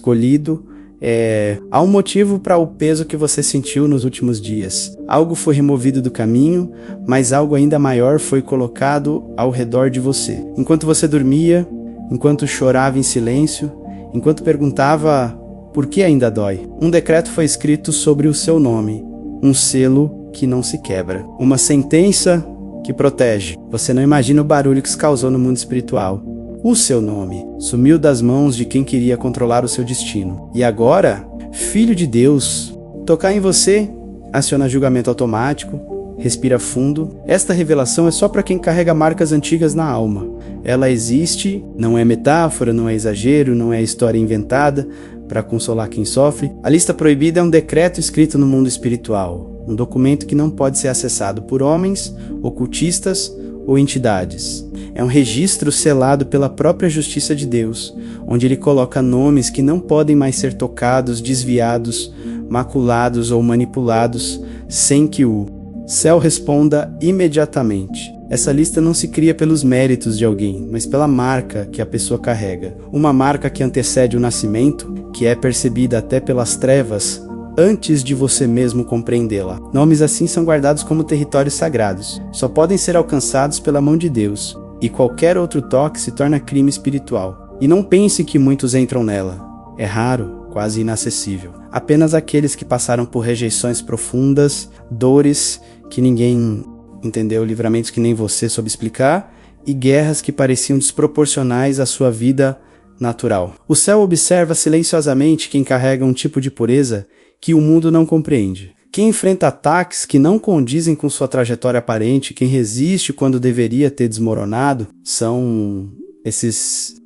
escolhido, há um motivo para o peso que você sentiu nos últimos dias. Algo foi removido do caminho, mas algo ainda maior foi colocado ao redor de você. Enquanto você dormia, enquanto chorava em silêncio, enquanto perguntava por que ainda dói, um decreto foi escrito sobre o seu nome, um selo que não se quebra, uma sentença que protege. Você não imagina o barulho que isso causou no mundo espiritual. O seu nome sumiu das mãos de quem queria controlar o seu destino. E agora, Filho de Deus, tocar em você aciona julgamento automático, respira fundo. Esta revelação é só para quem carrega marcas antigas na alma. Ela existe, não é metáfora, não é exagero, não é história inventada para consolar quem sofre. A lista proibida é um decreto escrito no mundo espiritual, um documento que não pode ser acessado por homens, ocultistas ou entidades. É um registro selado pela própria justiça de Deus, onde ele coloca nomes que não podem mais ser tocados, desviados, maculados ou manipulados, sem que o céu responda imediatamente. Essa lista não se cria pelos méritos de alguém, mas pela marca que a pessoa carrega. Uma marca que antecede o nascimento, que é percebida até pelas trevas, antes de você mesmo compreendê-la. Nomes assim são guardados como territórios sagrados. Só podem ser alcançados pela mão de Deus, e qualquer outro toque se torna crime espiritual. E não pense que muitos entram nela. É raro, quase inacessível. Apenas aqueles que passaram por rejeições profundas, dores que ninguém entendeu, livramentos que nem você soube explicar, e guerras que pareciam desproporcionais à sua vida natural. O céu observa silenciosamente quem carrega um tipo de pureza que o mundo não compreende. Quem enfrenta ataques que não condizem com sua trajetória aparente, quem resiste quando deveria ter desmoronado, são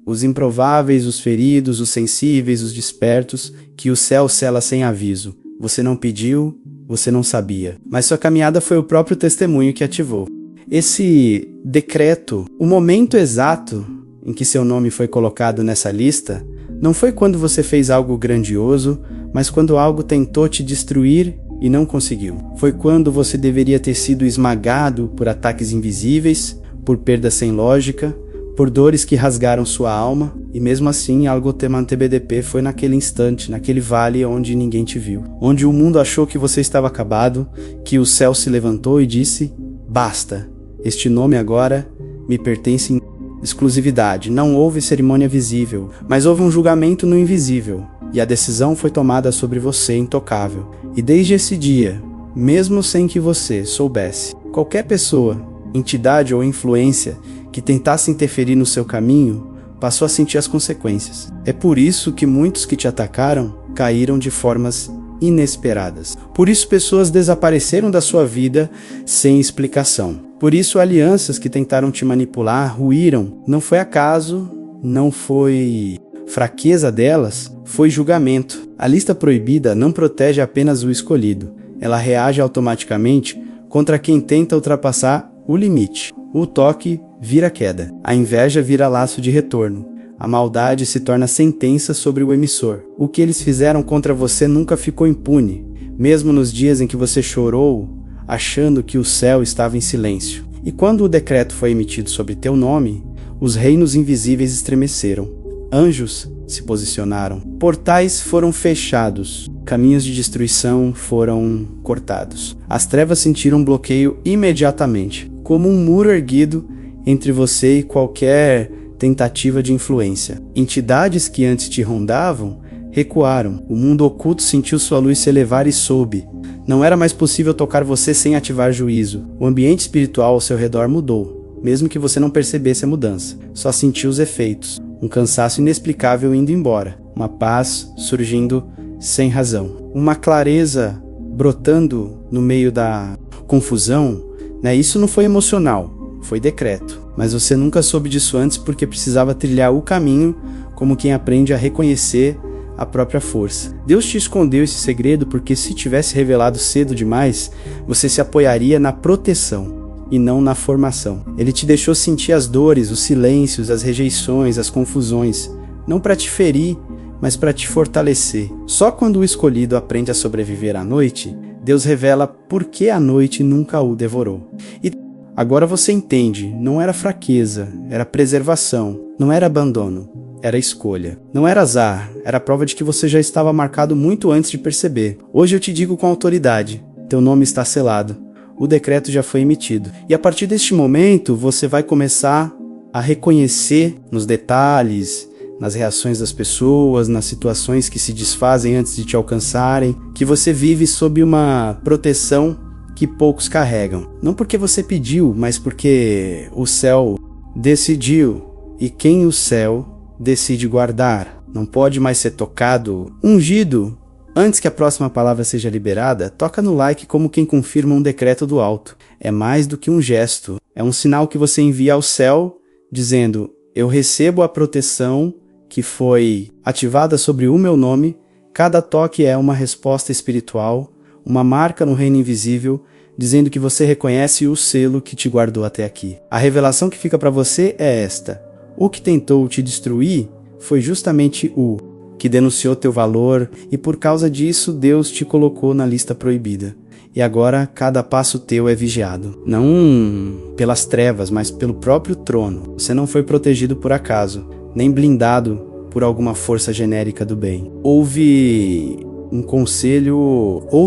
os improváveis, os feridos, os sensíveis, os despertos, que o céu sela sem aviso. Você não pediu, você não sabia, mas sua caminhada foi o próprio testemunho que ativou. Esse decreto, o momento exato em que seu nome foi colocado nessa lista, não foi quando você fez algo grandioso, mas quando algo tentou te destruir e não conseguiu. Foi quando você deveria ter sido esmagado por ataques invisíveis, por perdas sem lógica, por dores que rasgaram sua alma, e mesmo assim Algoteman TBDP foi naquele instante, naquele vale onde ninguém te viu, onde o mundo achou que você estava acabado, que o céu se levantou e disse: basta, este nome agora me pertence em exclusividade. Não houve cerimônia visível, mas houve um julgamento no invisível, e a decisão foi tomada sobre você, intocável. E desde esse dia, mesmo sem que você soubesse, qualquer pessoa, entidade ou influência que tentasse interferir no seu caminho, passou a sentir as consequências. É por isso que muitos que te atacaram caíram de formas inesperadas. Por isso pessoas desapareceram da sua vida sem explicação. Por isso alianças que tentaram te manipular ruíram. Não foi acaso, não foi fraqueza delas, foi julgamento. A lista proibida não protege apenas o escolhido. Ela reage automaticamente contra quem tenta ultrapassar o limite. O toque vira queda. A inveja vira laço de retorno. A maldade se torna sentença sobre o emissor. O que eles fizeram contra você nunca ficou impune, mesmo nos dias em que você chorou, achando que o céu estava em silêncio. E quando o decreto foi emitido sobre teu nome, os reinos invisíveis estremeceram. Anjos se posicionaram. Portais foram fechados. Caminhos de destruição foram cortados. As trevas sentiram um bloqueio imediatamente, como um muro erguido entre você e qualquer tentativa de influência. Entidades que antes te rondavam recuaram. O mundo oculto sentiu sua luz se elevar e soube. Não era mais possível tocar você sem ativar juízo. O ambiente espiritual ao seu redor mudou, mesmo que você não percebesse a mudança. Só sentiu os efeitos. Um cansaço inexplicável indo embora. Uma paz surgindo sem razão. Uma clareza brotando no meio da confusão. Isso não foi emocional, foi decreto. Mas você nunca soube disso antes porque precisava trilhar o caminho como quem aprende a reconhecer a própria força. Deus te escondeu esse segredo porque se tivesse revelado cedo demais, você se apoiaria na proteção e não na formação. Ele te deixou sentir as dores, os silêncios, as rejeições, as confusões, não para te ferir, mas para te fortalecer. Só quando o escolhido aprende a sobreviver à noite, Deus revela por que a noite nunca o devorou. E agora você entende, não era fraqueza, era preservação, não era abandono, era escolha. Não era azar, era prova de que você já estava marcado muito antes de perceber. Hoje eu te digo com autoridade, teu nome está selado. O decreto já foi emitido. E a partir deste momento, você vai começar a reconhecer nos detalhes, nas reações das pessoas, nas situações que se desfazem antes de te alcançarem, que você vive sob uma proteção que poucos carregam. Não porque você pediu, mas porque o céu decidiu. E quem o céu decide guardar não pode mais ser tocado, ungido. Antes que a próxima palavra seja liberada, toca no like como quem confirma um decreto do alto. É mais do que um gesto. É um sinal que você envia ao céu, dizendo, eu recebo a proteção que foi ativada sobre o meu nome. Cada toque é uma resposta espiritual, uma marca no reino invisível, dizendo que você reconhece o selo que te guardou até aqui. A revelação que fica para você é esta. O que tentou te destruir foi justamente o que denunciou teu valor, e por causa disso Deus te colocou na lista proibida. E agora cada passo teu é vigiado. Não pelas trevas, mas pelo próprio trono. Você não foi protegido por acaso, nem blindado por alguma força genérica do bem. Houve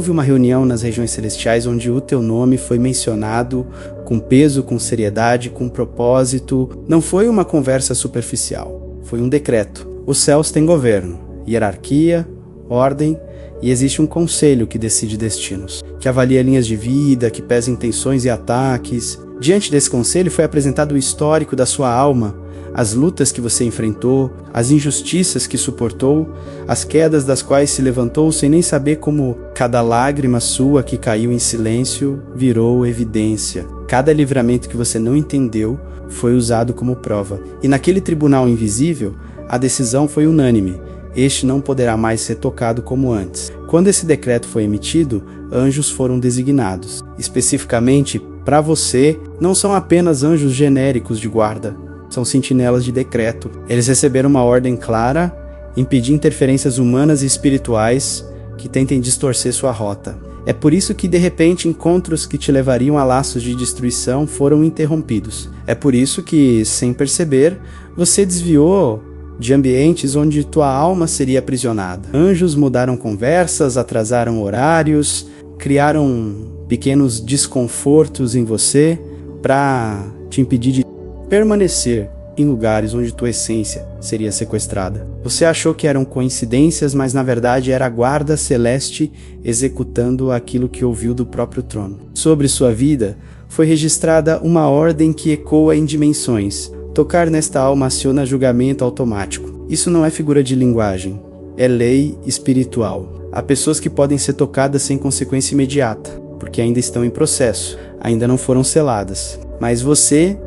uma reunião nas regiões celestiais onde o teu nome foi mencionado com peso, com seriedade, com propósito. Não foi uma conversa superficial, foi um decreto. Os céus têm governo, hierarquia, ordem, e existe um conselho que decide destinos, que avalia linhas de vida, que pesa intenções e ataques. Diante desse conselho foi apresentado o histórico da sua alma, as lutas que você enfrentou, as injustiças que suportou, as quedas das quais se levantou sem nem saber como cada lágrima sua que caiu em silêncio virou evidência. Cada livramento que você não entendeu foi usado como prova. E naquele tribunal invisível, a decisão foi unânime. Este não poderá mais ser tocado como antes. Quando esse decreto foi emitido, anjos foram designados. Especificamente, para você, não são apenas anjos genéricos de guarda, são sentinelas de decreto. Eles receberam uma ordem clara, impedir interferências humanas e espirituais que tentem distorcer sua rota. É por isso que, de repente, encontros que te levariam a laços de destruição foram interrompidos. É por isso que, sem perceber, você desviou de ambientes onde tua alma seria aprisionada. Anjos mudaram conversas, atrasaram horários, criaram pequenos desconfortos em você para te impedir de permanecer em lugares onde tua essência seria sequestrada. Você achou que eram coincidências, mas na verdade era a guarda celeste executando aquilo que ouviu do próprio trono. Sobre sua vida foi registrada uma ordem que ecoa em dimensões. Tocar nesta alma aciona julgamento automático. Isso não é figura de linguagem, é lei espiritual. Há pessoas que podem ser tocadas sem consequência imediata, porque ainda estão em processo, ainda não foram seladas. Mas você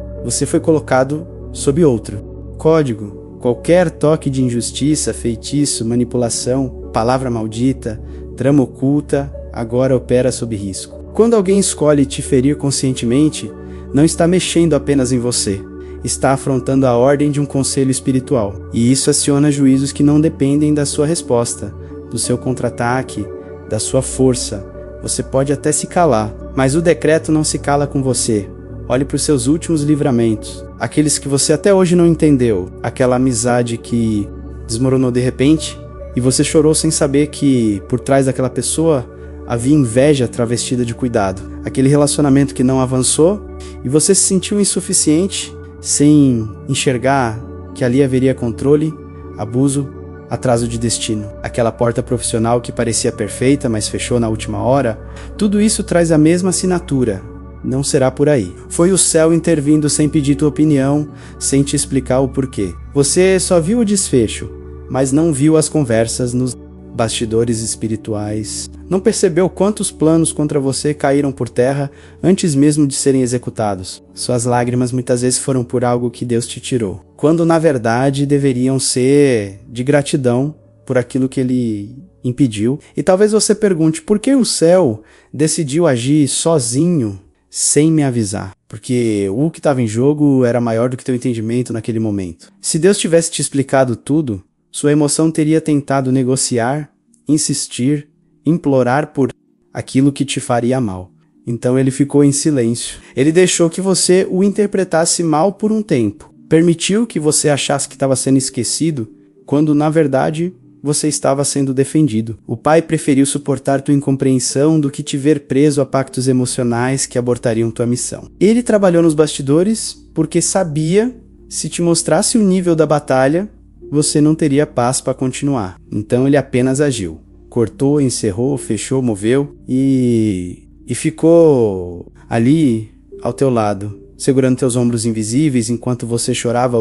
foi colocado sob outro código. Qualquer toque de injustiça, feitiço, manipulação, palavra maldita, trama oculta, agora opera sob risco. Quando alguém escolhe te ferir conscientemente, não está mexendo apenas em você, está afrontando a ordem de um conselho espiritual. E isso aciona juízos que não dependem da sua resposta, do seu contra-ataque, da sua força. Você pode até se calar, mas o decreto não se cala com você. Olhe para os seus últimos livramentos, aqueles que você até hoje não entendeu, aquela amizade que desmoronou de repente e você chorou sem saber que por trás daquela pessoa havia inveja travestida de cuidado, aquele relacionamento que não avançou e você se sentiu insuficiente sem enxergar que ali haveria controle, abuso, atraso de destino, aquela porta profissional que parecia perfeita mas fechou na última hora. Tudo isso traz a mesma assinatura. Não será por aí. Foi o céu intervindo sem pedir tua opinião, sem te explicar o porquê. Você só viu o desfecho, mas não viu as conversas nos bastidores espirituais. Não percebeu quantos planos contra você caíram por terra antes mesmo de serem executados. Suas lágrimas muitas vezes foram por algo que Deus te tirou, quando na verdade deveriam ser de gratidão por aquilo que Ele impediu. E talvez você pergunte, por que o céu decidiu agir sozinho sem me avisar? Porque o que estava em jogo era maior do que teu entendimento naquele momento. Se Deus tivesse te explicado tudo, sua emoção teria tentado negociar, insistir, implorar por aquilo que te faria mal. Então ele ficou em silêncio. Ele deixou que você o interpretasse mal por um tempo, permitiu que você achasse que estava sendo esquecido, quando na verdade você estava sendo defendido. O pai preferiu suportar tua incompreensão do que te ver preso a pactos emocionais que abortariam tua missão. Ele trabalhou nos bastidores porque sabia, se te mostrasse o nível da batalha, você não teria paz para continuar. Então ele apenas agiu. Cortou, encerrou, fechou, moveu e ficou ali ao teu lado, segurando teus ombros invisíveis enquanto você chorava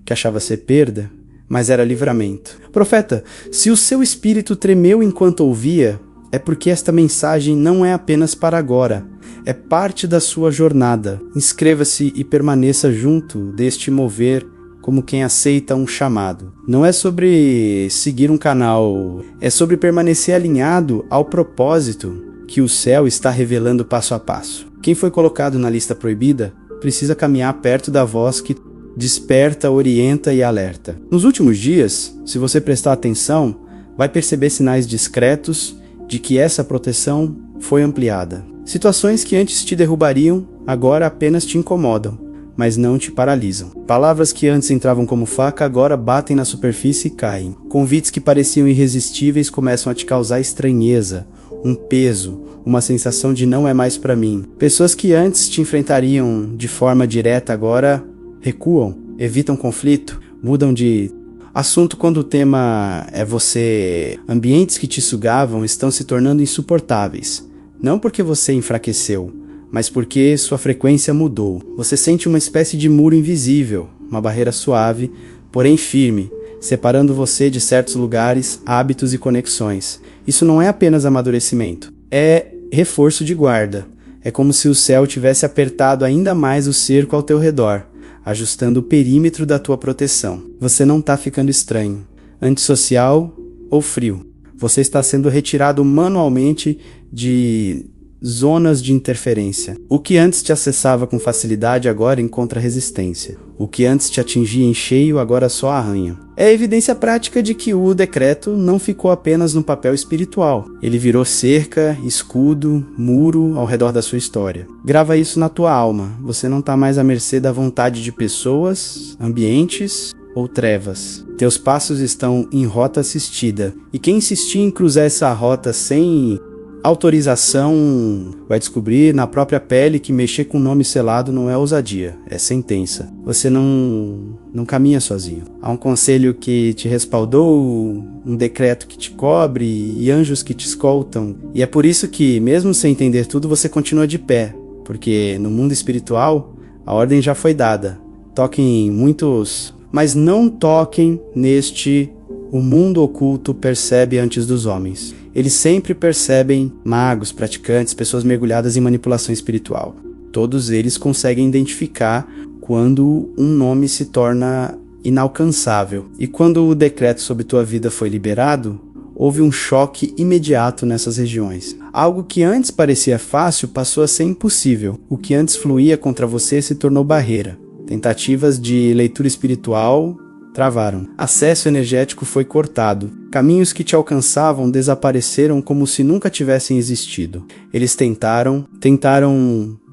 que achava ser perda, mas era livramento. Profeta, se o seu espírito tremeu enquanto ouvia, é porque esta mensagem não é apenas para agora, é parte da sua jornada. Inscreva-se e permaneça junto deste mover como quem aceita um chamado. Não é sobre seguir um canal, é sobre permanecer alinhado ao propósito que o céu está revelando passo a passo. Quem foi colocado na lista proibida precisa caminhar perto da voz que desperta, orienta e alerta. Nos últimos dias, se você prestar atenção, vai perceber sinais discretos de que essa proteção foi ampliada. Situações que antes te derrubariam, agora apenas te incomodam, mas não te paralisam. Palavras que antes entravam como faca, agora batem na superfície e caem. Convites que pareciam irresistíveis começam a te causar estranheza, um peso, uma sensação de não é mais para mim. Pessoas que antes te enfrentariam de forma direta agora recuam, evitam conflito, mudam de assunto quando o tema é você. Ambientes que te sugavam estão se tornando insuportáveis. Não porque você enfraqueceu, mas porque sua frequência mudou. Você sente uma espécie de muro invisível, uma barreira suave, porém firme, separando você de certos lugares, hábitos e conexões. Isso não é apenas amadurecimento, é reforço de guarda. É como se o céu tivesse apertado ainda mais o cerco ao teu redor, ajustando o perímetro da tua proteção. Você não está ficando estranho, antissocial ou frio. Você está sendo retirado manualmente de zonas de interferência. O que antes te acessava com facilidade agora encontra resistência. O que antes te atingia em cheio agora só arranha. É evidência prática de que o decreto não ficou apenas no papel espiritual. Ele virou cerca, escudo, muro ao redor da sua história. Grava isso na tua alma. Você não está mais à mercê da vontade de pessoas, ambientes ou trevas. Teus passos estão em rota assistida. E quem insistir em cruzar essa rota sem autorização vai descobrir na própria pele que mexer com o nome selado não é ousadia, é sentença. Você não caminha sozinho. Há um conselho que te respaldou, um decreto que te cobre e anjos que te escoltam. E é por isso que, mesmo sem entender tudo, você continua de pé, porque no mundo espiritual a ordem já foi dada. Toquem muitos, mas não toquem neste. O mundo oculto percebe antes dos homens. Eles sempre percebem magos, praticantes, pessoas mergulhadas em manipulação espiritual. Todos eles conseguem identificar quando um nome se torna inalcançável. E quando o decreto sobre tua vida foi liberado, houve um choque imediato nessas regiões. Algo que antes parecia fácil passou a ser impossível. O que antes fluía contra você se tornou barreira. Tentativas de leitura espiritual travaram. Acesso energético foi cortado. Caminhos que te alcançavam desapareceram como se nunca tivessem existido. Eles tentaram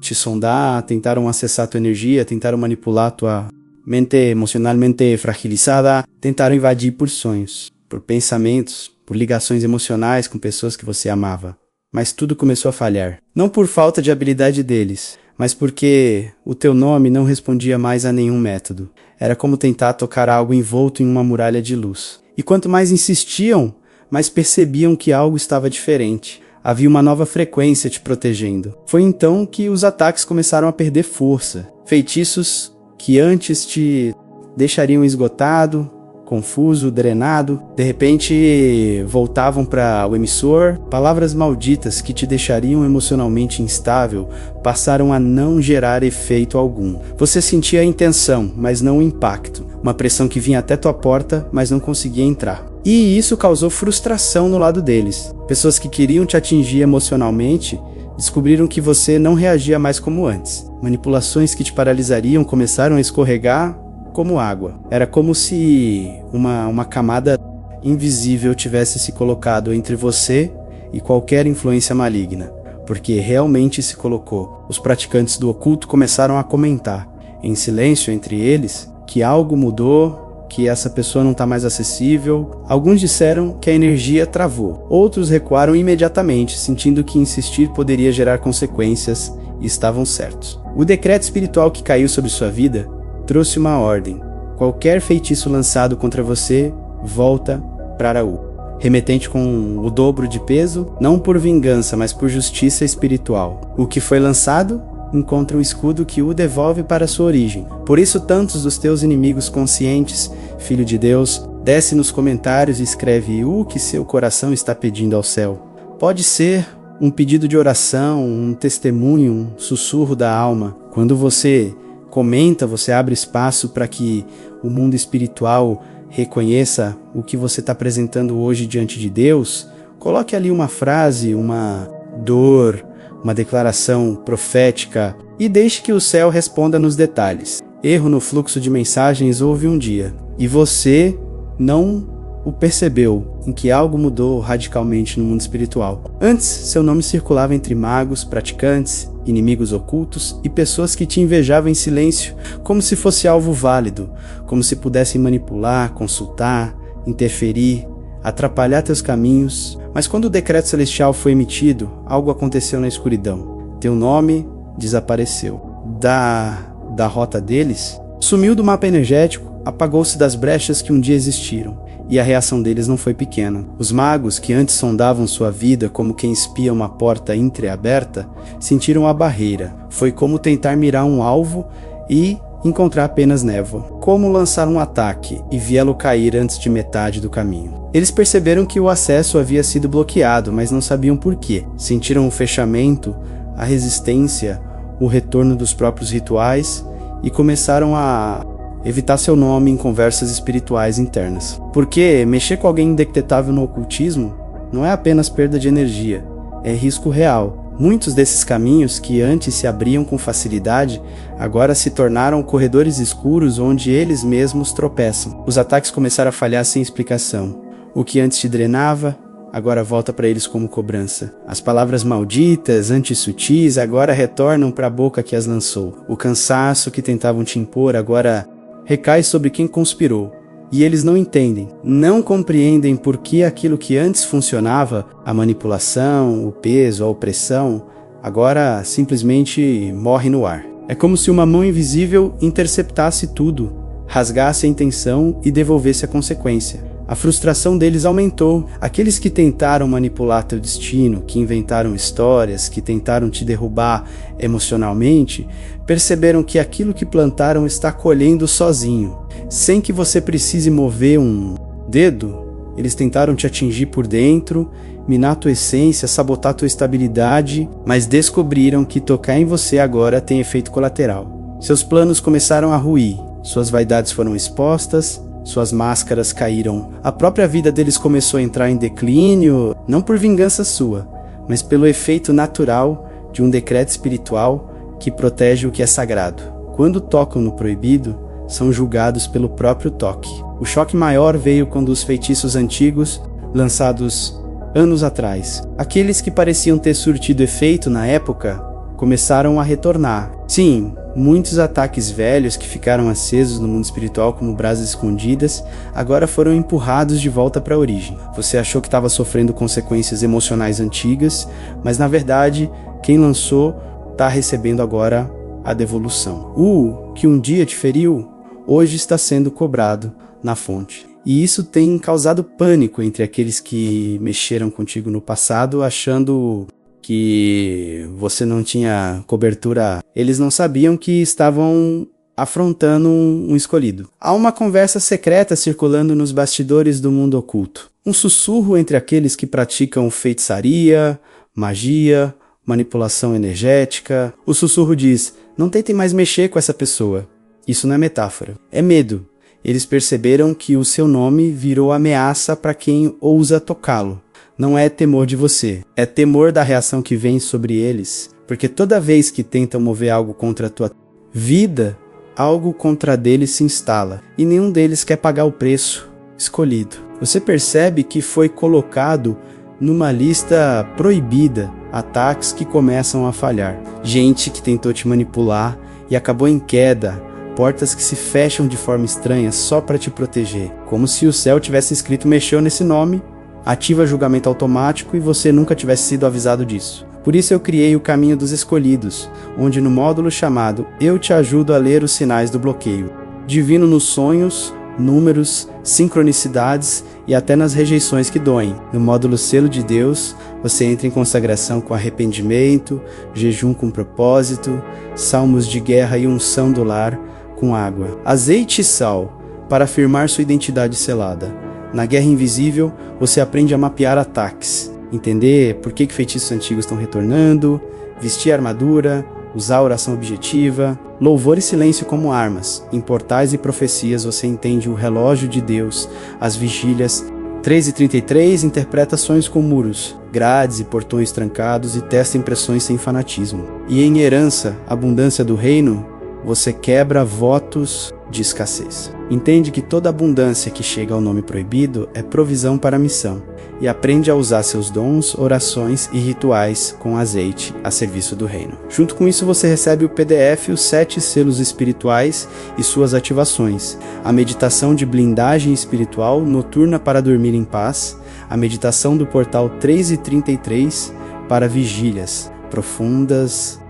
te sondar, tentaram acessar tua energia, tentaram manipular tua mente emocionalmente fragilizada, tentaram invadir por sonhos, por pensamentos, por ligações emocionais com pessoas que você amava. Mas tudo começou a falhar. Não por falta de habilidade deles, mas porque o teu nome não respondia mais a nenhum método. Era como tentar tocar algo envolto em uma muralha de luz. E quanto mais insistiam, mais percebiam que algo estava diferente. Havia uma nova frequência te protegendo. Foi então que os ataques começaram a perder força. Feitiços que antes te deixariam esgotado, confuso, drenado, de repente voltavam para o emissor. Palavras malditas que te deixariam emocionalmente instável passaram a não gerar efeito algum. Você sentia a intenção, mas não o impacto. Uma pressão que vinha até tua porta, mas não conseguia entrar. E isso causou frustração no lado deles. Pessoas que queriam te atingir emocionalmente descobriram que você não reagia mais como antes. Manipulações que te paralisariam começaram a escorregar como água. Era como se uma camada invisível tivesse se colocado entre você e qualquer influência maligna, porque realmente se colocou. Os praticantes do oculto começaram a comentar, em silêncio entre eles, que algo mudou, que essa pessoa não está mais acessível. Alguns disseram que a energia travou. Outros recuaram imediatamente, sentindo que insistir poderia gerar consequências, e estavam certos. O decreto espiritual que caiu sobre sua vida trouxe uma ordem. Qualquer feitiço lançado contra você volta para Araú, remetente com o dobro de peso, não por vingança, mas por justiça espiritual. O que foi lançado encontra um escudo que o devolve para sua origem. Por isso, tantos dos teus inimigos conscientes, filho de Deus, desce nos comentários e escreve o que seu coração está pedindo ao céu. Pode ser um pedido de oração, um testemunho, um sussurro da alma. Quando você comenta, você abre espaço para que o mundo espiritual reconheça o que você está apresentando hoje diante de Deus. Coloque ali uma frase, uma dor, uma declaração profética e deixe que o céu responda nos detalhes. Erro no fluxo de mensagens houve um dia e você não o percebeu, em que algo mudou radicalmente no mundo espiritual. Antes, seu nome circulava entre magos, praticantes, inimigos ocultos e pessoas que te invejavam em silêncio, como se fosse alvo válido, como se pudessem manipular, consultar, interferir, atrapalhar teus caminhos. Mas quando o decreto celestial foi emitido, algo aconteceu na escuridão. Teu nome desapareceu. Da rota deles, sumiu do mapa energético, apagou-se das brechas que um dia existiram. E a reação deles não foi pequena. Os magos, que antes sondavam sua vida como quem espia uma porta entreaberta, sentiram a barreira. Foi como tentar mirar um alvo e encontrar apenas névoa. Como lançar um ataque e vê-lo cair antes de metade do caminho. Eles perceberam que o acesso havia sido bloqueado, mas não sabiam por quê. Sentiram o fechamento, a resistência, o retorno dos próprios rituais e começaram a evitar seu nome em conversas espirituais internas. Porque mexer com alguém indetectável no ocultismo não é apenas perda de energia, é risco real. Muitos desses caminhos que antes se abriam com facilidade, agora se tornaram corredores escuros onde eles mesmos tropeçam. Os ataques começaram a falhar sem explicação. O que antes te drenava, agora volta para eles como cobrança. As palavras malditas, antissutis, agora retornam para a boca que as lançou. O cansaço que tentavam te impor agora recai sobre quem conspirou. E eles não entendem, não compreendem por que aquilo que antes funcionava, a manipulação, o peso, a opressão, agora simplesmente morre no ar. É como se uma mão invisível interceptasse tudo, rasgasse a intenção e devolvesse a consequência. A frustração deles aumentou. Aqueles que tentaram manipular teu destino, que inventaram histórias, que tentaram te derrubar emocionalmente, perceberam que aquilo que plantaram está colhendo sozinho. Sem que você precise mover um dedo, eles tentaram te atingir por dentro, minar tua essência, sabotar tua estabilidade, mas descobriram que tocar em você agora tem efeito colateral. Seus planos começaram a ruir, suas vaidades foram expostas, suas máscaras caíram. A própria vida deles começou a entrar em declínio, não por vingança sua, mas pelo efeito natural de um decreto espiritual que protege o que é sagrado. Quando tocam no proibido, são julgados pelo próprio toque. O choque maior veio quando os feitiços antigos, lançados anos atrás, aqueles que pareciam ter surtido efeito na época, começaram a retornar. Sim, muitos ataques velhos que ficaram acesos no mundo espiritual como brasas escondidas, agora foram empurrados de volta para a origem. Você achou que estava sofrendo consequências emocionais antigas, mas na verdade, quem lançou está recebendo agora a devolução. O que um dia te feriu, hoje está sendo cobrado na fonte. E isso tem causado pânico entre aqueles que mexeram contigo no passado, achando que você não tinha cobertura. Eles não sabiam que estavam afrontando um escolhido. Há uma conversa secreta circulando nos bastidores do mundo oculto. Um sussurro entre aqueles que praticam feitiçaria, magia, manipulação energética. O sussurro diz: não tentem mais mexer com essa pessoa. Isso não é metáfora, é medo. Eles perceberam que o seu nome virou ameaça para quem ousa tocá-lo. Não é temor de você, é temor da reação que vem sobre eles, porque toda vez que tentam mover algo contra a tua vida, algo contra deles se instala, e nenhum deles quer pagar o preço escolhido. Você percebe que foi colocado numa lista proibida ataques que começam a falhar. Gente que tentou te manipular e acabou em queda, portas que se fecham de forma estranha só para te proteger, como se o céu tivesse escrito mexeu nesse nome, ativa julgamento automático e você nunca tivesse sido avisado disso. Por isso eu criei o Caminho dos Escolhidos, onde no módulo chamado Eu Te Ajudo a Ler os Sinais do Bloqueio, divino nos sonhos, números, sincronicidades e até nas rejeições que doem. No módulo Selo de Deus, você entra em consagração com arrependimento, jejum com propósito, salmos de guerra e unção do lar com água, azeite e sal para afirmar sua identidade selada. Na Guerra Invisível, você aprende a mapear ataques, entender por que feitiços antigos estão retornando, vestir armadura, usar oração objetiva, louvor e silêncio como armas. Em portais e profecias você entende o relógio de Deus, as vigílias. 3:33 interpreta sonhos com muros, grades e portões trancados e testa impressões sem fanatismo. E em herança, abundância do reino, você quebra votos de escassez. Entende que toda abundância que chega ao nome proibido é provisão para a missão e aprende a usar seus dons, orações e rituais com azeite a serviço do reino. Junto com isso você recebe o PDF, os 7 selos espirituais e suas ativações, a meditação de blindagem espiritual noturna para dormir em paz, a meditação do portal 3:33 para vigílias profundas,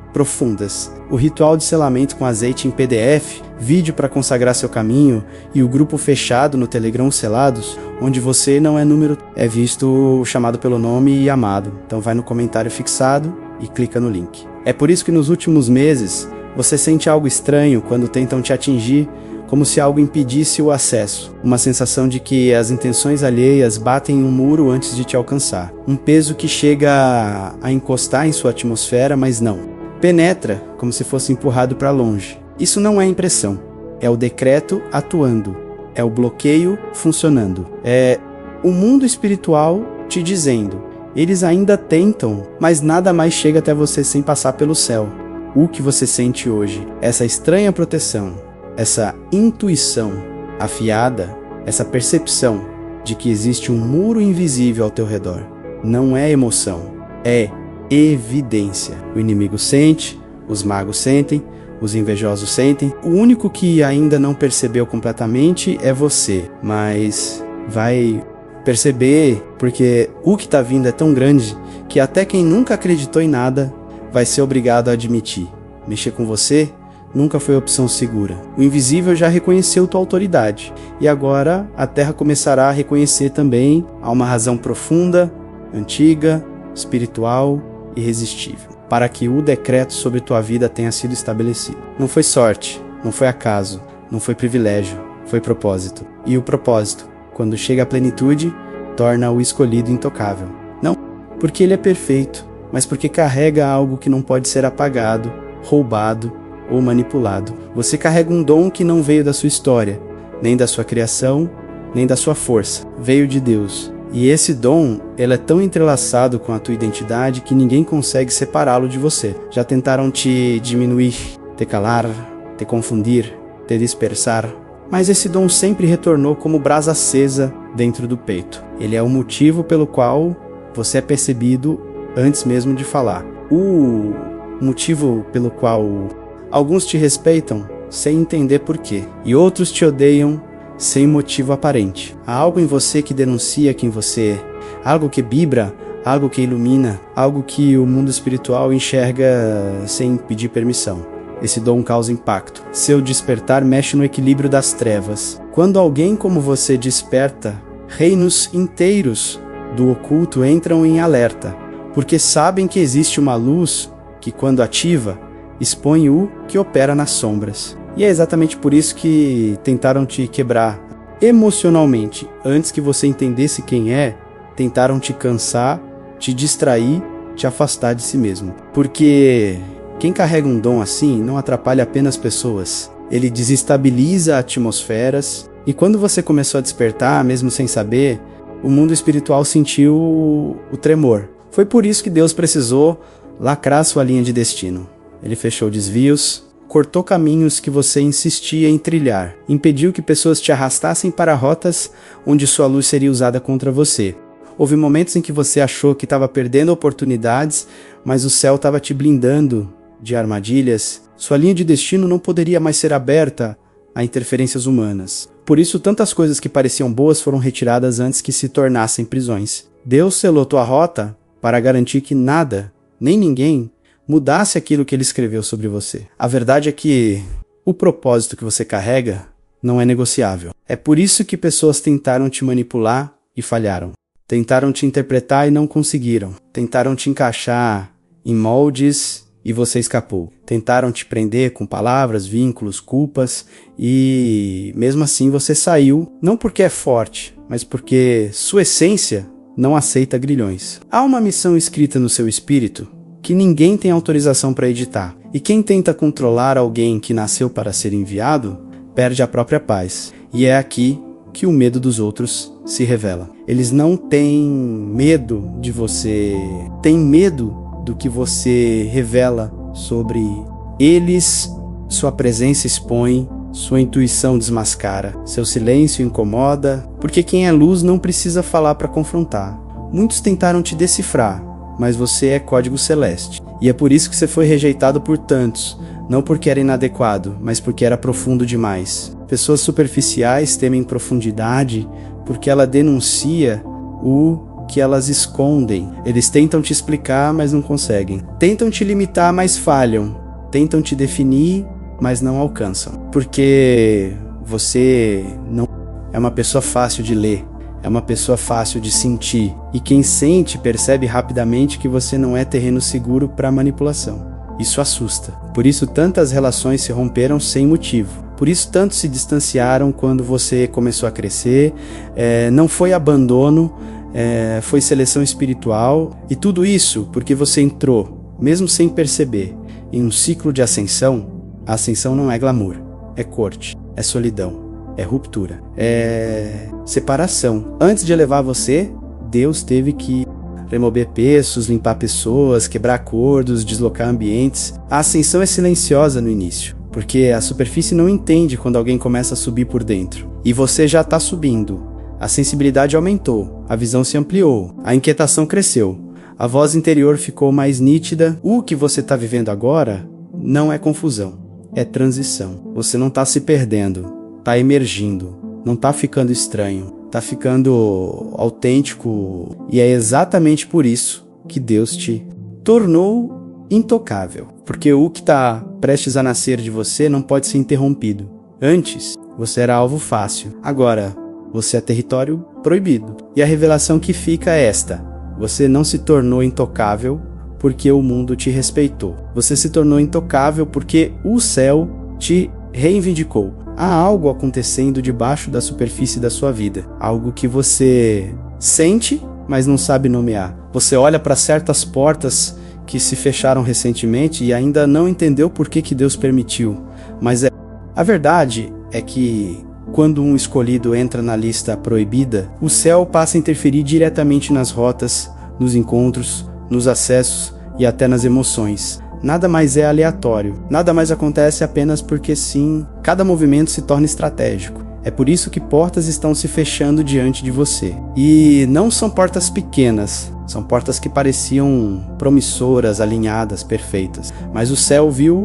o ritual de selamento com azeite em PDF, vídeo para consagrar seu caminho e o grupo fechado no Telegram Selados, onde você não é número, é visto chamado pelo nome e amado. Então vai no comentário fixado e clica no link. É por isso que nos últimos meses você sente algo estranho quando tentam te atingir, como se algo impedisse o acesso. Uma sensação de que as intenções alheias batem um muro antes de te alcançar. Um peso que chega a encostar em sua atmosfera, mas não. Penetra como se fosse empurrado para longe. Isso não é impressão, é o decreto atuando, é o bloqueio funcionando, é o mundo espiritual te dizendo, eles ainda tentam, mas nada mais chega até você sem passar pelo céu. O que você sente hoje, essa estranha proteção, essa intuição afiada, essa percepção de que existe um muro invisível ao teu redor, não é emoção, é evidência. O inimigo sente, os magos sentem, os invejosos sentem. O único que ainda não percebeu completamente é você, mas vai perceber porque o que está vindo é tão grande que até quem nunca acreditou em nada vai ser obrigado a admitir. Mexer com você nunca foi opção segura. O invisível já reconheceu tua autoridade e agora a Terra começará a reconhecer também a uma razão profunda, antiga, espiritual, irresistível, para que o decreto sobre tua vida tenha sido estabelecido. Não foi sorte, não foi acaso, não foi privilégio, foi propósito. E o propósito, quando chega à plenitude, torna o escolhido intocável. Não porque ele é perfeito, mas porque carrega algo que não pode ser apagado, roubado ou manipulado. Você carrega um dom que não veio da sua história, nem da sua criação, nem da sua força. Veio de Deus. E esse dom, ele é tão entrelaçado com a tua identidade que ninguém consegue separá-lo de você. Já tentaram te diminuir, te calar, te confundir, te dispersar. Mas esse dom sempre retornou como brasa acesa dentro do peito. Ele é o motivo pelo qual você é percebido antes mesmo de falar. O motivo pelo qual alguns te respeitam sem entender por quê. E outros te odeiam sem motivo aparente. Há algo em você que denuncia quem você é, algo que vibra, algo que ilumina, algo que o mundo espiritual enxerga sem pedir permissão. Esse dom causa impacto. Seu despertar mexe no equilíbrio das trevas. Quando alguém como você desperta, reinos inteiros do oculto entram em alerta, porque sabem que existe uma luz que, quando ativa, expõe o que opera nas sombras. E é exatamente por isso que tentaram te quebrar emocionalmente. Antes que você entendesse quem é, tentaram te cansar, te distrair, te afastar de si mesmo. Porque quem carrega um dom assim não atrapalha apenas pessoas. Ele desestabiliza atmosferas. E quando você começou a despertar, mesmo sem saber, o mundo espiritual sentiu o tremor. Foi por isso que Deus precisou lacrar sua linha de destino. Ele fechou desvios, cortou caminhos que você insistia em trilhar, impediu que pessoas te arrastassem para rotas onde sua luz seria usada contra você. Houve momentos em que você achou que estava perdendo oportunidades, mas o céu estava te blindando de armadilhas, Sua linha de destino não poderia mais ser aberta a interferências humanas. Por isso, tantas coisas que pareciam boas foram retiradas antes que se tornassem prisões. Deus selou tua rota para garantir que nada, nem ninguém, mudasse aquilo que ele escreveu sobre você. A verdade é que o propósito que você carrega não é negociável. É por isso que pessoas tentaram te manipular e falharam. Tentaram te interpretar e não conseguiram. Tentaram te encaixar em moldes e você escapou. Tentaram te prender com palavras, vínculos, culpas e mesmo assim você saiu, não porque é forte, mas porque sua essência não aceita grilhões. Há uma missão escrita no seu espírito que ninguém tem autorização para editar. E quem tenta controlar alguém que nasceu para ser enviado, perde a própria paz. E é aqui que o medo dos outros se revela. Eles não têm medo de você, têm medo do que você revela sobre eles. Sua presença expõe, sua intuição desmascara, seu silêncio incomoda, porque quem é luz não precisa falar para confrontar. Muitos tentaram te decifrar, mas você é código celeste. E é por isso que você foi rejeitado por tantos, não porque era inadequado, mas porque era profundo demais. Pessoas superficiais temem profundidade porque ela denuncia o que elas escondem. Eles tentam te explicar, mas não conseguem. Tentam te limitar, mas falham. Tentam te definir, mas não alcançam. Porque você não é uma pessoa fácil de ler. É uma pessoa fácil de sentir. E quem sente percebe rapidamente que você não é terreno seguro para manipulação. Isso assusta. Por isso tantas relações se romperam sem motivo. Por isso tantos se distanciaram quando você começou a crescer. Não foi abandono, foi seleção espiritual. E tudo isso porque você entrou, mesmo sem perceber, em um ciclo de ascensão. A ascensão não é glamour, é corte, é solidão. É ruptura, é separação. Antes de elevar você, Deus teve que remover pesos, limpar pessoas, quebrar acordos, deslocar ambientes. A ascensão é silenciosa no início, porque a superfície não entende quando alguém começa a subir por dentro. E você já está subindo. A sensibilidade aumentou, a visão se ampliou, a inquietação cresceu, a voz interior ficou mais nítida. O que você está vivendo agora não é confusão, é transição. Você não está se perdendo. Tá emergindo, não tá ficando estranho, tá ficando autêntico, e é exatamente por isso que Deus te tornou intocável, porque o que tá prestes a nascer de você não pode ser interrompido. Antes, você era alvo fácil, agora você é território proibido. E a revelação que fica é esta: você não se tornou intocável porque o mundo te respeitou, você se tornou intocável porque o céu te reivindicou. Há algo acontecendo debaixo da superfície da sua vida. Algo que você sente, mas não sabe nomear. Você olha para certas portas que se fecharam recentemente e ainda não entendeu por que Deus permitiu. Mas a verdade é que quando um escolhido entra na lista proibida, o céu passa a interferir diretamente nas rotas, nos encontros, nos acessos e até nas emoções. Nada mais é aleatório, nada mais acontece apenas porque sim, cada movimento se torna estratégico. É por isso que portas estão se fechando diante de você. E não são portas pequenas, são portas que pareciam promissoras, alinhadas, perfeitas. Mas o céu viu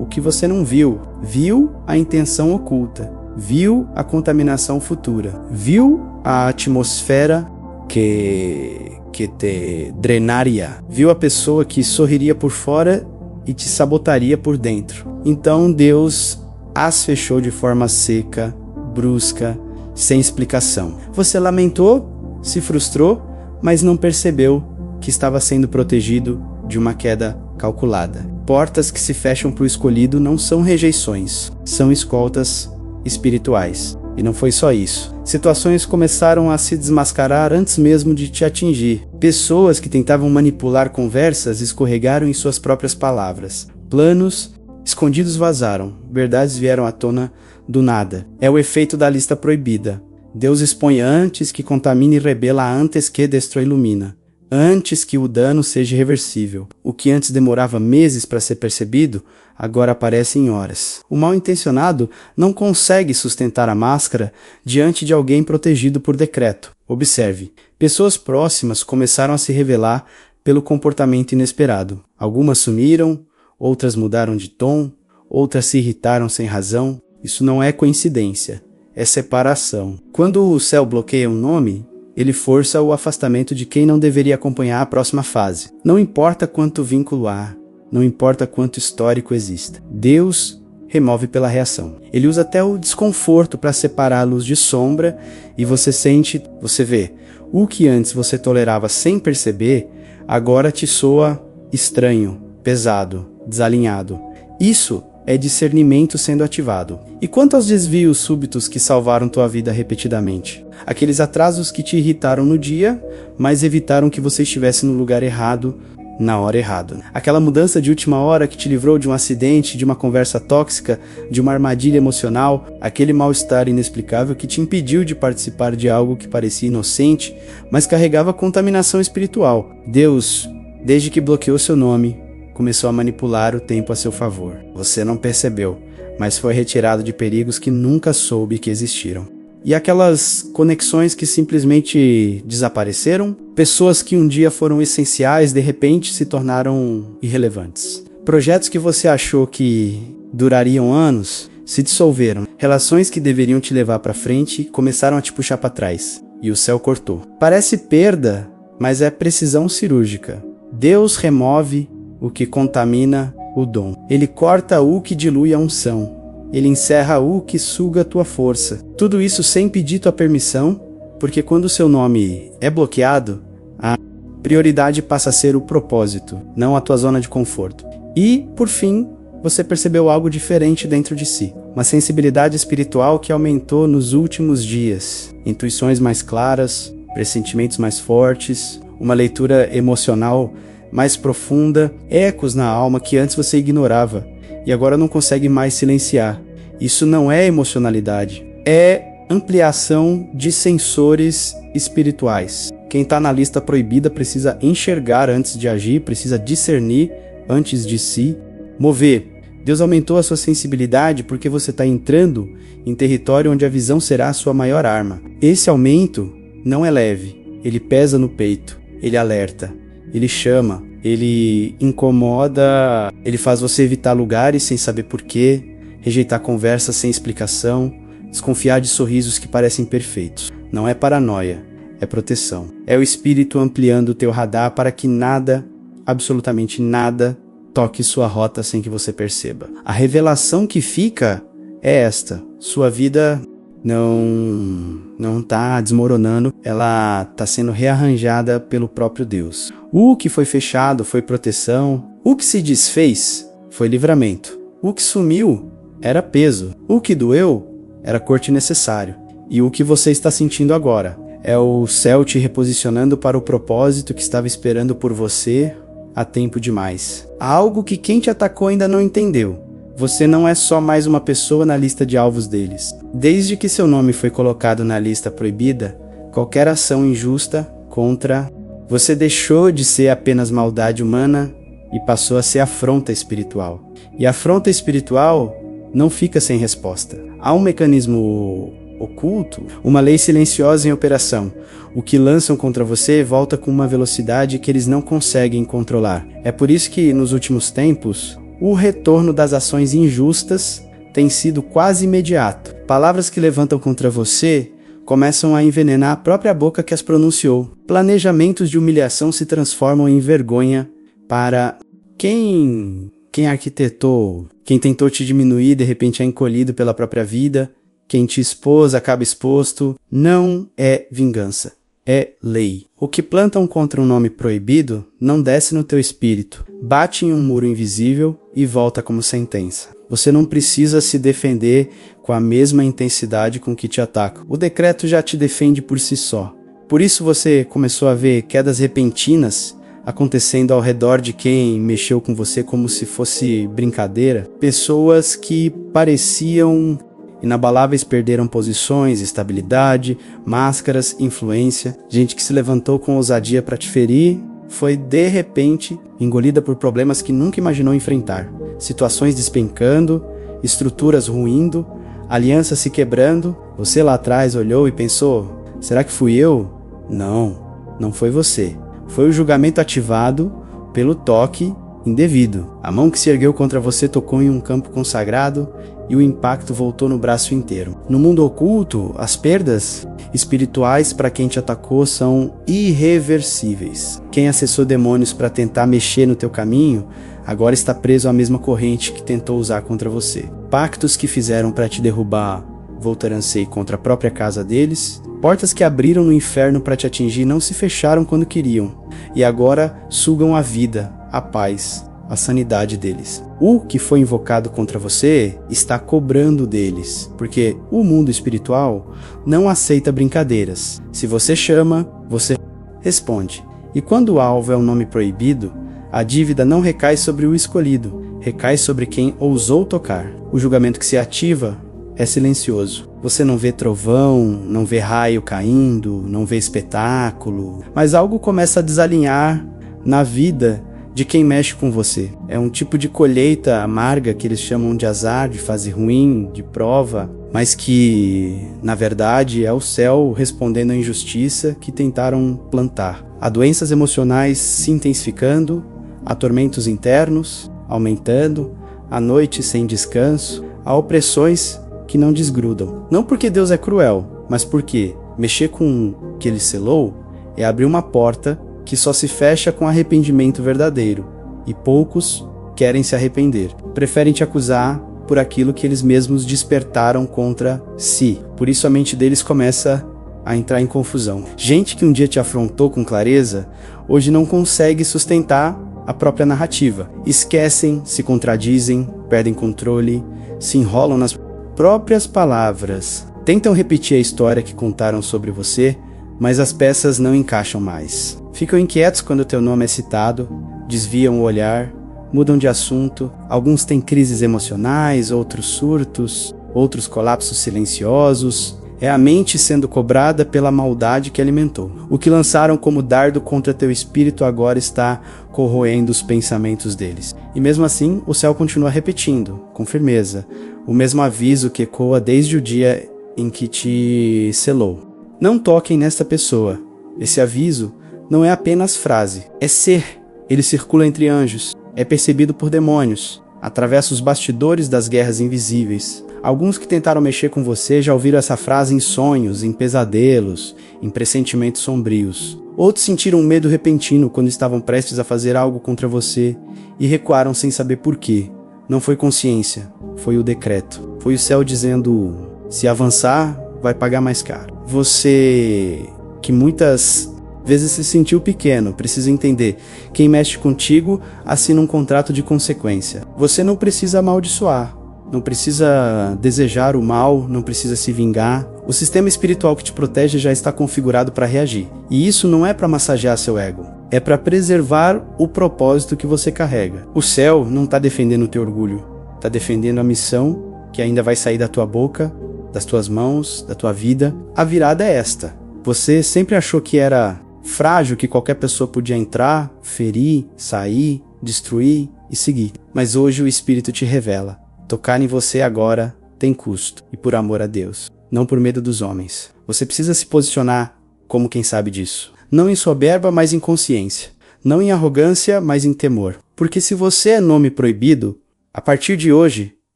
o que você não viu, viu a intenção oculta, viu a contaminação futura, viu a atmosfera que te drenaria, viu a pessoa que sorriria por fora e te sabotaria por dentro. Então Deus as fechou de forma seca, brusca, sem explicação. Você lamentou, se frustrou, mas não percebeu que estava sendo protegido de uma queda calculada. Portas que se fecham para o escolhido não são rejeições, são escoltas espirituais. E não foi só isso. Situações começaram a se desmascarar antes mesmo de te atingir. Pessoas que tentavam manipular conversas escorregaram em suas próprias palavras. Planos escondidos vazaram. Verdades vieram à tona do nada. É o efeito da lista proibida. Deus expõe antes que contamine e rebela, antes que destrói e ilumina. Antes que o dano seja irreversível. O que antes demorava meses para ser percebido, agora aparece em horas. O mal-intencionado não consegue sustentar a máscara diante de alguém protegido por decreto. Observe, pessoas próximas começaram a se revelar pelo comportamento inesperado. Algumas sumiram, outras mudaram de tom, outras se irritaram sem razão. Isso não é coincidência, é separação. Quando o céu bloqueia um nome, ele força o afastamento de quem não deveria acompanhar a próxima fase. Não importa quanto vínculo há, não importa quanto histórico exista. Deus remove pela reação. Ele usa até o desconforto para separar a luz de sombra e você vê, o que antes você tolerava sem perceber, agora te soa estranho, pesado, desalinhado. Isso é discernimento sendo ativado. E quanto aos desvios súbitos que salvaram tua vida repetidamente? Aqueles atrasos que te irritaram no dia, mas evitaram que você estivesse no lugar errado, na hora errada. Aquela mudança de última hora que te livrou de um acidente, de uma conversa tóxica, de uma armadilha emocional, aquele mal-estar inexplicável que te impediu de participar de algo que parecia inocente, mas carregava contaminação espiritual. Deus, desde que bloqueou seu nome, começou a manipular o tempo a seu favor. Você não percebeu, mas foi retirado de perigos que nunca soube que existiram. E aquelas conexões que simplesmente desapareceram, pessoas que um dia foram essenciais, de repente se tornaram irrelevantes. Projetos que você achou que durariam anos, se dissolveram. Relações que deveriam te levar para frente, começaram a te puxar para trás. E o céu cortou. Parece perda, mas é precisão cirúrgica. Deus remove o que contamina o dom. Ele corta o que dilui a unção. Ele encerra o que suga a tua força. Tudo isso sem pedir tua permissão, porque quando o seu nome é bloqueado, a prioridade passa a ser o propósito, não a tua zona de conforto. E, por fim, você percebeu algo diferente dentro de si. Uma sensibilidade espiritual que aumentou nos últimos dias. Intuições mais claras, pressentimentos mais fortes, uma leitura emocional mais profunda, ecos na alma que antes você ignorava e agora não consegue mais silenciar. Isso não é emocionalidade, é ampliação de sensores espirituais. Quem está na lista proibida precisa enxergar antes de agir, precisa discernir antes de se mover. Deus aumentou a sua sensibilidade porque você está entrando em território onde a visão será a sua maior arma. Esse aumento não é leve, ele pesa no peito, ele alerta. Ele chama, ele incomoda, ele faz você evitar lugares sem saber porquê, rejeitar conversas sem explicação, desconfiar de sorrisos que parecem perfeitos. Não é paranoia, é proteção. É o espírito ampliando o teu radar para que nada, absolutamente nada, toque sua rota sem que você perceba. A revelação que fica é esta: sua vida não está desmoronando, ela está sendo rearranjada pelo próprio Deus. O que foi fechado foi proteção, o que se desfez foi livramento, o que sumiu era peso, o que doeu era corte necessário, e o que você está sentindo agora é o céu te reposicionando para o propósito que estava esperando por você há tempo demais. Algo que quem te atacou ainda não entendeu. Você não é só mais uma pessoa na lista de alvos deles. Desde que seu nome foi colocado na lista proibida, qualquer ação injusta contra você deixou de ser apenas maldade humana e passou a ser afronta espiritual. E a afronta espiritual não fica sem resposta. Há um mecanismo oculto, uma lei silenciosa em operação. O que lançam contra você volta com uma velocidade que eles não conseguem controlar. É por isso que, nos últimos tempos, o retorno das ações injustas tem sido quase imediato. Palavras que levantam contra você começam a envenenar a própria boca que as pronunciou. Planejamentos de humilhação se transformam em vergonha para quem arquitetou, quem tentou te diminuir, de repente é encolhido pela própria vida. Quem te expôs acaba exposto. Não é vingança, é lei. O que plantam contra um nome proibido não desce no teu espírito, bate em um muro invisível e volta como sentença. Você não precisa se defender com a mesma intensidade com que te atacam. O decreto já te defende por si só. Por isso você começou a ver quedas repentinas acontecendo ao redor de quem mexeu com você como se fosse brincadeira. Pessoas que pareciam inabaláveis perderam posições, estabilidade, máscaras, influência. Gente que se levantou com ousadia para te ferir foi, de repente, engolida por problemas que nunca imaginou enfrentar. Situações despencando, estruturas ruindo, alianças se quebrando. Você lá atrás olhou e pensou: será que fui eu? Não foi você. Foi o julgamento ativado pelo toque indevido. A mão que se ergueu contra você tocou em um campo consagrado e o impacto voltou no braço inteiro. No mundo oculto, as perdas espirituais para quem te atacou são irreversíveis. Quem acessou demônios para tentar mexer no teu caminho, agora está preso à mesma corrente que tentou usar contra você. Pactos que fizeram para te derrubar voltarão-se contra a própria casa deles. Portas que abriram no inferno para te atingir não se fecharam quando queriam, e agora sugam a vida, a paz, a sanidade deles. O que foi invocado contra você está cobrando deles, porque o mundo espiritual não aceita brincadeiras. Se você chama, você responde. E quando o alvo é um nome proibido, a dívida não recai sobre o escolhido, recai sobre quem ousou tocar. O julgamento que se ativa é silencioso. Você não vê trovão, não vê raio caindo, não vê espetáculo, mas algo começa a desalinhar na vida de quem mexe com você. É um tipo de colheita amarga que eles chamam de azar, de fase ruim, de prova, mas que, na verdade, é o céu respondendo à injustiça que tentaram plantar. Há doenças emocionais se intensificando, há tormentos internos aumentando, há noites sem descanso, há opressões que não desgrudam. Não porque Deus é cruel, mas porque mexer com o que ele selou é abrir uma porta que só se fecha com arrependimento verdadeiro, e poucos querem se arrepender. Preferem te acusar por aquilo que eles mesmos despertaram contra si. Por isso a mente deles começa a entrar em confusão. Gente que um dia te afrontou com clareza, hoje não consegue sustentar a própria narrativa. Esquecem, se contradizem, perdem controle, se enrolam nas próprias palavras. Tentam repetir a história que contaram sobre você, mas as peças não encaixam mais. Ficam inquietos quando teu nome é citado, desviam o olhar, mudam de assunto. Alguns têm crises emocionais, outros surtos, outros colapsos silenciosos. É a mente sendo cobrada pela maldade que alimentou. O que lançaram como dardo contra teu espírito agora está corroendo os pensamentos deles. E mesmo assim, o céu continua repetindo, com firmeza, o mesmo aviso que ecoa desde o dia em que te selou. Não toquem nesta pessoa. Esse aviso não é apenas frase, é ser. Ele circula entre anjos, é percebido por demônios, atravessa os bastidores das guerras invisíveis. Alguns que tentaram mexer com você já ouviram essa frase em sonhos, em pesadelos, em pressentimentos sombrios. Outros sentiram um medo repentino quando estavam prestes a fazer algo contra você e recuaram sem saber por quê. Não foi consciência, foi o decreto. Foi o céu dizendo, se avançar, vai pagar mais caro. Você, que muitas vezes se sentiu pequeno, precisa entender. Quem mexe contigo assina um contrato de consequência. Você não precisa amaldiçoar, não precisa desejar o mal, não precisa se vingar. O sistema espiritual que te protege já está configurado para reagir. E isso não é para massagear seu ego, é para preservar o propósito que você carrega. O céu não está defendendo o teu orgulho, está defendendo a missão que ainda vai sair da tua boca, das tuas mãos, da tua vida. A virada é esta. Você sempre achou que era frágil, que qualquer pessoa podia entrar, ferir, sair, destruir e seguir. Mas hoje o Espírito te revela. Tocar em você agora tem custo, e por amor a Deus, não por medo dos homens. Você precisa se posicionar como quem sabe disso. Não em soberba, mas em consciência. Não em arrogância, mas em temor. Porque se você é nome proibido, a partir de hoje,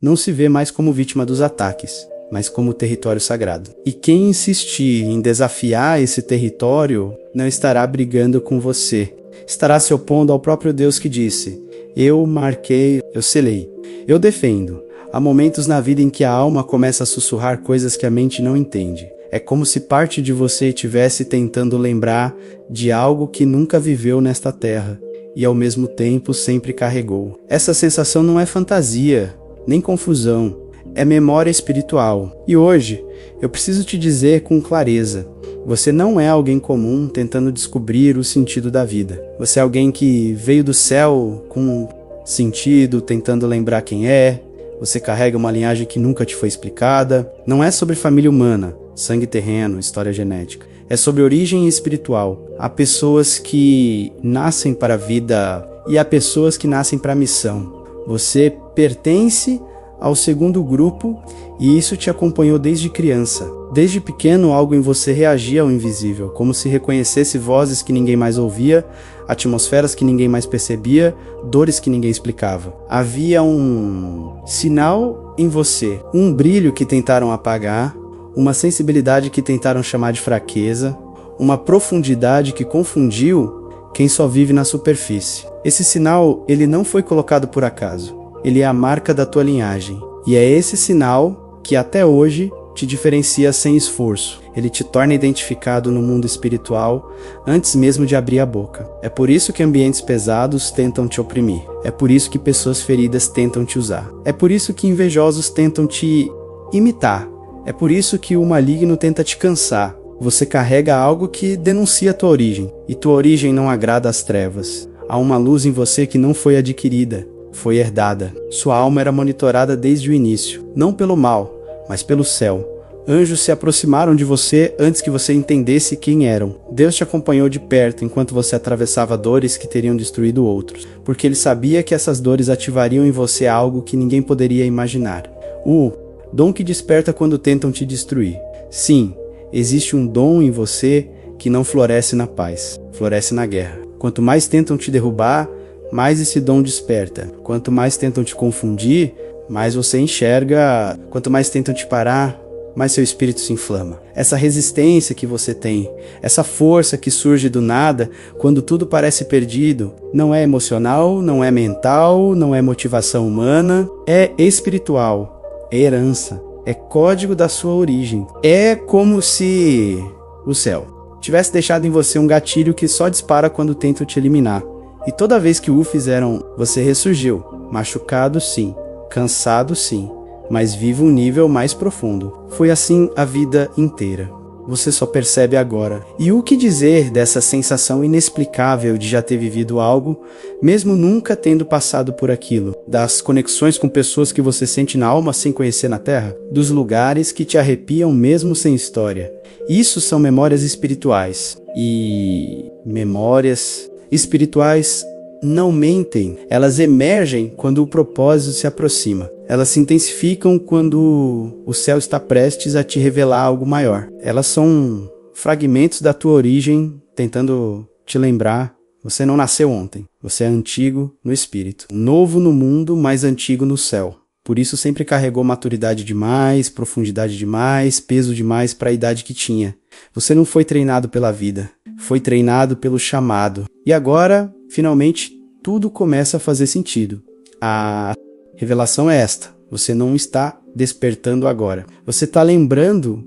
não se vê mais como vítima dos ataques, mas como território sagrado. E quem insistir em desafiar esse território não estará brigando com você. Estará se opondo ao próprio Deus que disse, eu marquei, eu selei, eu defendo. Há momentos na vida em que a alma começa a sussurrar coisas que a mente não entende. É como se parte de você estivesse tentando lembrar de algo que nunca viveu nesta terra e ao mesmo tempo sempre carregou. Essa sensação não é fantasia, nem confusão. É memória espiritual. E hoje, eu preciso te dizer com clareza, você não é alguém comum tentando descobrir o sentido da vida. Você é alguém que veio do céu com sentido, tentando lembrar quem é. Você carrega uma linhagem que nunca te foi explicada. Não é sobre família humana, sangue terreno, história genética. É sobre origem espiritual. Há pessoas que nascem para a vida e há pessoas que nascem para a missão. Você pertence ao segundo grupo, e isso te acompanhou desde criança. Desde pequeno, algo em você reagia ao invisível, como se reconhecesse vozes que ninguém mais ouvia, atmosferas que ninguém mais percebia, dores que ninguém explicava. Havia um sinal em você, um brilho que tentaram apagar, uma sensibilidade que tentaram chamar de fraqueza, uma profundidade que confundiu quem só vive na superfície. Esse sinal, ele não foi colocado por acaso. Ele é a marca da tua linhagem. E é esse sinal que até hoje te diferencia sem esforço. Ele te torna identificado no mundo espiritual antes mesmo de abrir a boca. É por isso que ambientes pesados tentam te oprimir. É por isso que pessoas feridas tentam te usar. É por isso que invejosos tentam te imitar. É por isso que o maligno tenta te cansar. Você carrega algo que denuncia a tua origem. E tua origem não agrada às trevas. Há uma luz em você que não foi adquirida, foi herdada. Sua alma era monitorada desde o início, não pelo mal, mas pelo céu. Anjos se aproximaram de você antes que você entendesse quem eram. Deus te acompanhou de perto enquanto você atravessava dores que teriam destruído outros, porque ele sabia que essas dores ativariam em você algo que ninguém poderia imaginar. O dom que desperta quando tentam te destruir. Sim, existe um dom em você que não floresce na paz, floresce na guerra. Quanto mais tentam te derrubar, mais esse dom desperta. Quanto mais tentam te confundir, mais você enxerga. Quanto mais tentam te parar, mais seu espírito se inflama. Essa resistência que você tem, essa força que surge do nada, quando tudo parece perdido, não é emocional, não é mental, não é motivação humana, é espiritual, é herança, é código da sua origem. É como se o céu tivesse deixado em você um gatilho que só dispara quando tentam te eliminar. E toda vez que o fizeram, você ressurgiu, machucado sim, cansado sim, mas vive um nível mais profundo. Foi assim a vida inteira. Você só percebe agora. E o que dizer dessa sensação inexplicável de já ter vivido algo, mesmo nunca tendo passado por aquilo? Das conexões com pessoas que você sente na alma sem conhecer na Terra? Dos lugares que te arrepiam mesmo sem história? Isso são memórias espirituais. E memórias espirituais não mentem. Elas emergem quando o propósito se aproxima. Elas se intensificam quando o céu está prestes a te revelar algo maior. Elas são fragmentos da tua origem tentando te lembrar. Você não nasceu ontem. Você é antigo no espírito. Novo no mundo, mas antigo no céu. Por isso sempre carregou maturidade demais, profundidade demais, peso demais para a idade que tinha. Você não foi treinado pela vida. Foi treinado pelo chamado. E agora, finalmente, tudo começa a fazer sentido. A revelação é esta. Você não está despertando agora. Você está lembrando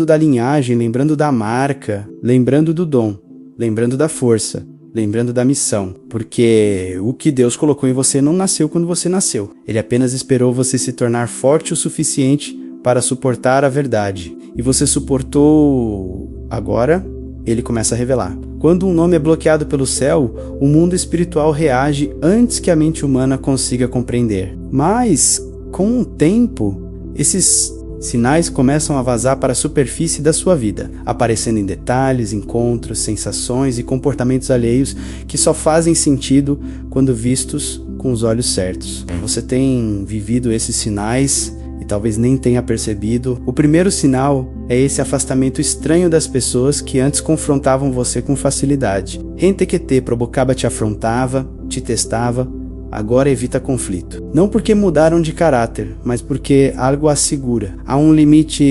da linhagem, lembrando da marca, lembrando do dom, lembrando da força, lembrando da missão. Porque o que Deus colocou em você não nasceu quando você nasceu. Ele apenas esperou você se tornar forte o suficiente para suportar a verdade. E você suportou. Agora, ele começa a revelar. Quando um nome é bloqueado pelo céu, o mundo espiritual reage antes que a mente humana consiga compreender. Mas, com o tempo, esses sinais começam a vazar para a superfície da sua vida, aparecendo em detalhes, encontros, sensações e comportamentos alheios que só fazem sentido quando vistos com os olhos certos. Você tem vivido esses sinais e talvez nem tenha percebido. O primeiro sinal é esse afastamento estranho das pessoas que antes confrontavam você com facilidade. Gente que te provocava, te afrontava, te testava, agora evita conflito. Não porque mudaram de caráter, mas porque algo as segura. Há um limite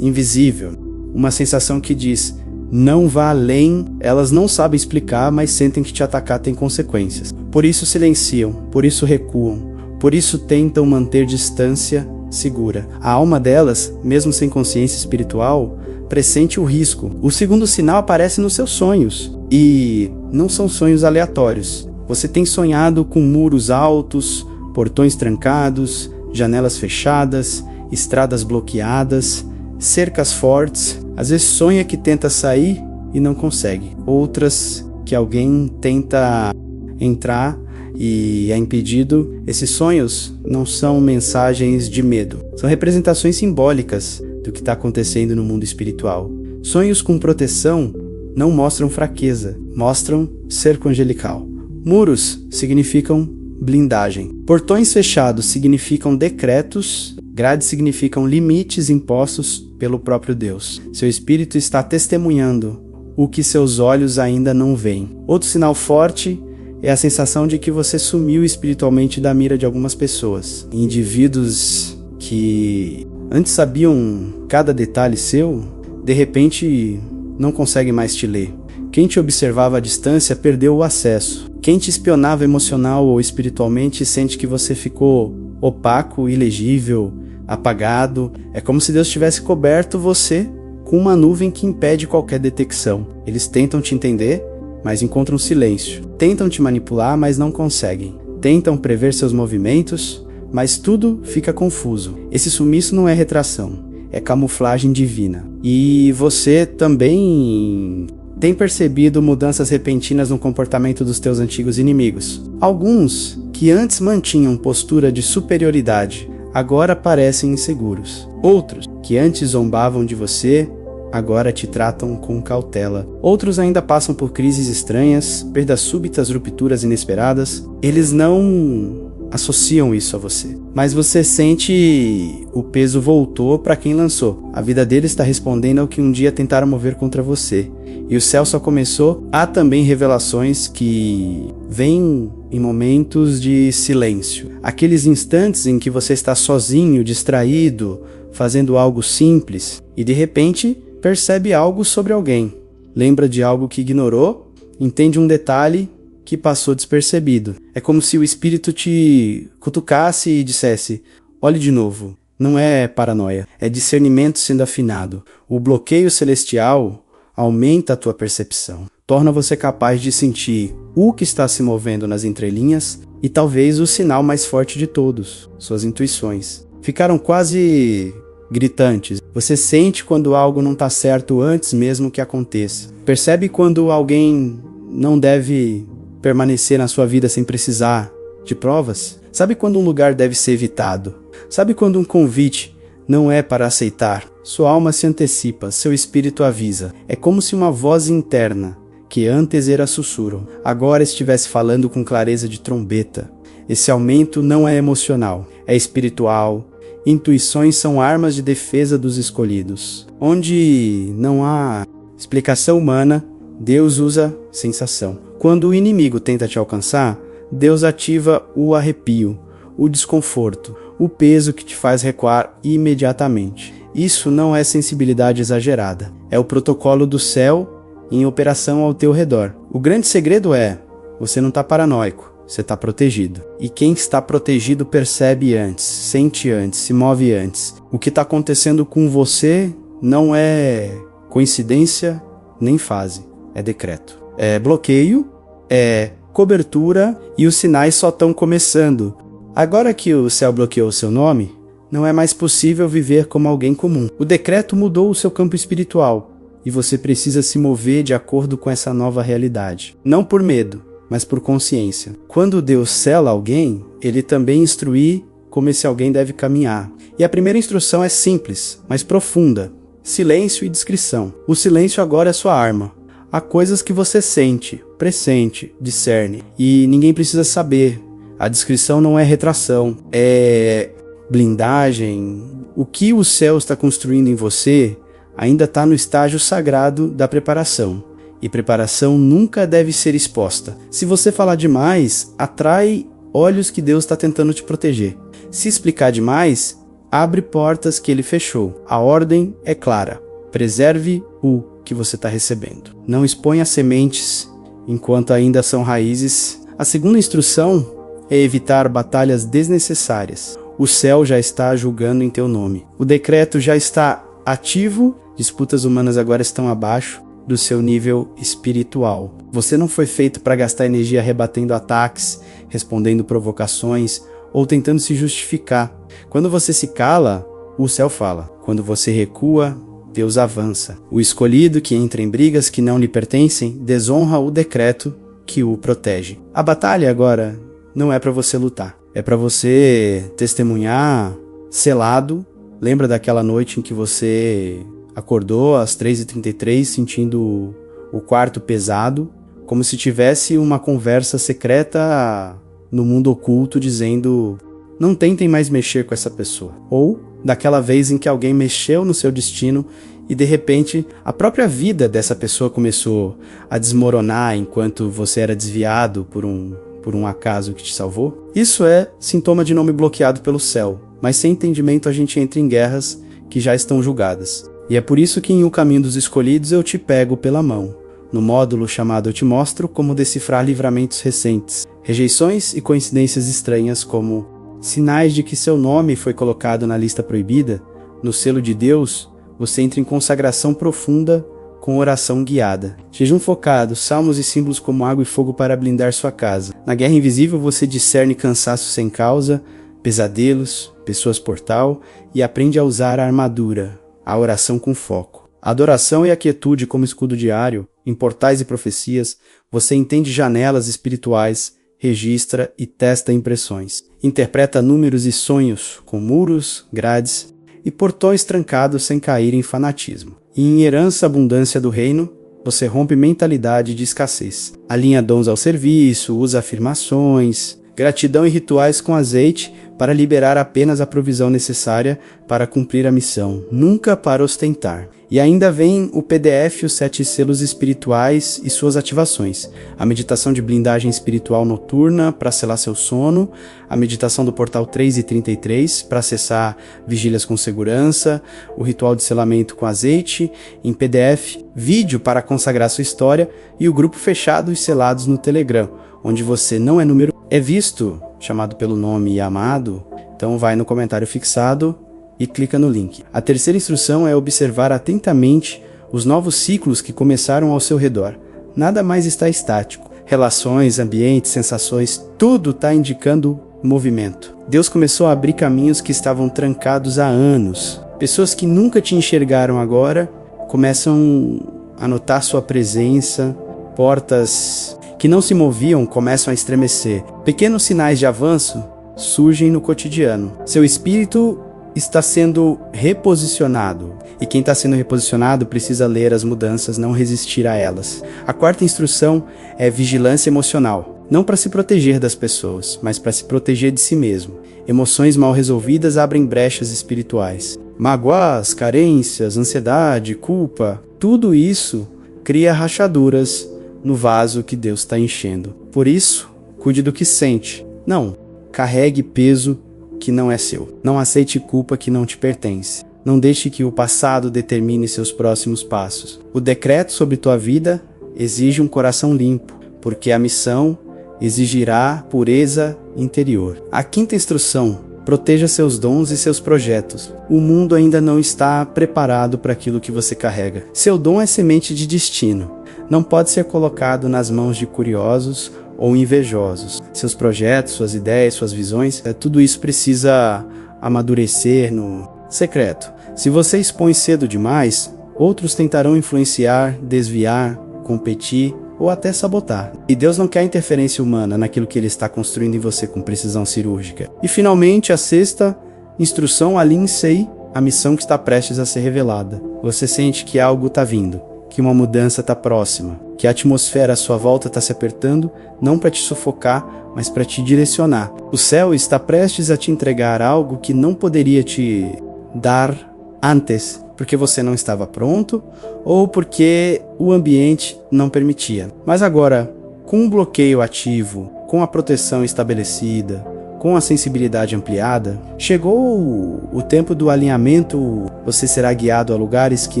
invisível, uma sensação que diz: não vá além. Elas não sabem explicar, mas sentem que te atacar tem consequências. Por isso silenciam, por isso recuam, por isso tentam manter distância segura. A alma delas, mesmo sem consciência espiritual, pressente o risco. O segundo sinal aparece nos seus sonhos. E não são sonhos aleatórios. Você tem sonhado com muros altos, portões trancados, janelas fechadas, estradas bloqueadas, cercas fortes. Às vezes sonha que tenta sair e não consegue. Outras que alguém tenta entrar e é impedido. Esses sonhos não são mensagens de medo. São representações simbólicas do que está acontecendo no mundo espiritual. Sonhos com proteção não mostram fraqueza, mostram cerco angelical. Muros significam blindagem. Portões fechados significam decretos, grades significam limites impostos pelo próprio Deus. Seu espírito está testemunhando o que seus olhos ainda não veem. Outro sinal forte é a sensação de que você sumiu espiritualmente da mira de algumas pessoas. Indivíduos que antes sabiam cada detalhe seu, de repente não conseguem mais te ler. Quem te observava à distância perdeu o acesso. Quem te espionava emocional ou espiritualmente sente que você ficou opaco, ilegível, apagado. É como se Deus tivesse coberto você com uma nuvem que impede qualquer detecção. Eles tentam te entender, mas encontram silêncio. Tentam te manipular, mas não conseguem. Tentam prever seus movimentos, mas tudo fica confuso. Esse sumiço não é retração, é camuflagem divina. E você também tem percebido mudanças repentinas no comportamento dos teus antigos inimigos. Alguns que antes mantinham postura de superioridade, agora parecem inseguros. Outros que antes zombavam de você, agora te tratam com cautela. Outros ainda passam por crises estranhas, perdas súbitas, rupturas inesperadas. Eles não associam isso a você, mas você sente o peso voltou para quem lançou. A vida deles está respondendo ao que um dia tentaram mover contra você. E o céu só começou. Há também revelações que vêm em momentos de silêncio. Aqueles instantes em que você está sozinho, distraído, fazendo algo simples e de repente percebe algo sobre alguém. Lembra de algo que ignorou, entende um detalhe que passou despercebido. É como se o espírito te cutucasse e dissesse: olhe de novo. Não é paranoia, é discernimento sendo afinado. O bloqueio celestial aumenta a tua percepção, torna você capaz de sentir o que está se movendo nas entrelinhas e talvez o sinal mais forte de todos, suas intuições. Ficaram quase gritantes. Você sente quando algo não está certo antes mesmo que aconteça. Percebe quando alguém não deve permanecer na sua vida sem precisar de provas? Sabe quando um lugar deve ser evitado? Sabe quando um convite não é para aceitar? Sua alma se antecipa, seu espírito avisa. É como se uma voz interna, que antes era sussurro, agora estivesse falando com clareza de trombeta. Esse aumento não é emocional, é espiritual. Intuições são armas de defesa dos escolhidos. Onde não há explicação humana, Deus usa sensação. Quando o inimigo tenta te alcançar, Deus ativa o arrepio, o desconforto, o peso que te faz recuar imediatamente. Isso não é sensibilidade exagerada, é o protocolo do céu em operação ao teu redor. O grande segredo é, você não está paranoico, você está protegido. E quem está protegido percebe antes, sente antes, se move antes. O que está acontecendo com você não é coincidência nem fase, é decreto. É bloqueio, é cobertura e os sinais só estão começando. Agora que o céu bloqueou o seu nome, não é mais possível viver como alguém comum. O decreto mudou o seu campo espiritual e você precisa se mover de acordo com essa nova realidade. Não por medo, mas por consciência. Quando Deus sela alguém, ele também instrui como esse alguém deve caminhar. E a primeira instrução é simples, mas profunda. Silêncio e discrição. O silêncio agora é sua arma. Há coisas que você sente, pressente, discerne, e ninguém precisa saber. A discrição não é retração, é blindagem. O que o céu está construindo em você ainda está no estágio sagrado da preparação. E preparação nunca deve ser exposta. Se você falar demais, atrai olhos que Deus está tentando te proteger. Se explicar demais, abre portas que ele fechou. A ordem é clara. Preserve o que você está recebendo. Não exponha sementes enquanto ainda são raízes. A segunda instrução é evitar batalhas desnecessárias. O céu já está julgando em teu nome. O decreto já está ativo. Disputas humanas agora estão abaixo do seu nível espiritual. Você não foi feito para gastar energia rebatendo ataques, respondendo provocações ou tentando se justificar. Quando você se cala, o céu fala. Quando você recua, Deus avança. O escolhido que entra em brigas que não lhe pertencem desonra o decreto que o protege. A batalha agora não é para você lutar. É para você testemunhar selado. Lembra daquela noite em que você acordou às 3h33 sentindo o quarto pesado, como se tivesse uma conversa secreta no mundo oculto dizendo: não tentem mais mexer com essa pessoa. Ou daquela vez em que alguém mexeu no seu destino e de repente a própria vida dessa pessoa começou a desmoronar enquanto você era desviado por um acaso que te salvou. Isso é sintoma de nome bloqueado pelo céu, mas sem entendimento a gente entra em guerras que já estão julgadas. E é por isso que em O Caminho dos Escolhidos eu te pego pela mão. No módulo chamado Eu Te Mostro como decifrar livramentos recentes, rejeições e coincidências estranhas como sinais de que seu nome foi colocado na lista proibida. No selo de Deus, você entra em consagração profunda com oração guiada. Jejum focado, salmos e símbolos como água e fogo para blindar sua casa. Na guerra invisível você discerne cansaço sem causa, pesadelos, pessoas portal e aprende a usar a armadura, a oração com foco. A adoração e a quietude como escudo diário, em portais e profecias, você entende janelas espirituais, registra e testa impressões. Interpreta números e sonhos com muros, grades e portões trancados sem cair em fanatismo. E em herança abundância do reino, você rompe mentalidade de escassez. Alinha dons ao serviço, usa afirmações, gratidão e rituais com azeite para liberar apenas a provisão necessária para cumprir a missão, nunca para ostentar. E ainda vem o PDF, os 7 selos espirituais e suas ativações. A meditação de blindagem espiritual noturna para selar seu sono, a meditação do portal 3 e 33 para acessar vigílias com segurança, o ritual de selamento com azeite, em PDF, vídeo para consagrar sua história e o grupo fechado e selados no Telegram, onde você não é número, é visto, chamado pelo nome e amado. Então vai no comentário fixado e clica no link. A terceira instrução é observar atentamente os novos ciclos que começaram ao seu redor. Nada mais está estático. Relações, ambientes, sensações, tudo está indicando movimento. Deus começou a abrir caminhos que estavam trancados há anos. Pessoas que nunca te enxergaram agora começam a notar sua presença. Portas que não se moviam começam a estremecer. Pequenos sinais de avanço surgem no cotidiano. Seu espírito está sendo reposicionado. E quem está sendo reposicionado precisa ler as mudanças, não resistir a elas. A quarta instrução é vigilância emocional. Não para se proteger das pessoas, mas para se proteger de si mesmo. Emoções mal resolvidas abrem brechas espirituais. Mágoas, carências, ansiedade, culpa, tudo isso cria rachaduras no vaso que Deus está enchendo. Por isso, cuide do que sente. Não carregue peso que não é seu. Não aceite culpa que não te pertence. Não deixe que o passado determine seus próximos passos. O decreto sobre tua vida exige um coração limpo, porque a missão exigirá pureza interior. A quinta instrução: proteja seus dons e seus projetos. O mundo ainda não está preparado para aquilo que você carrega. Seu dom é semente de destino. Não pode ser colocado nas mãos de curiosos ou invejosos. Seus projetos, suas ideias, suas visões, tudo isso precisa amadurecer no secreto. Se você expõe cedo demais, outros tentarão influenciar, desviar, competir ou até sabotar. E Deus não quer interferência humana naquilo que Ele está construindo em você com precisão cirúrgica. E finalmente, a sexta instrução: alinhe-se à missão que está prestes a ser revelada. Você sente que algo está vindo, que uma mudança está próxima, que a atmosfera à sua volta está se apertando, não para te sufocar, mas para te direcionar. O céu está prestes a te entregar algo que não poderia te dar antes, porque você não estava pronto ou porque o ambiente não permitia. Mas agora, com um bloqueio ativo, com a proteção estabelecida, com a sensibilidade ampliada, chegou o tempo do alinhamento. Você será guiado a lugares que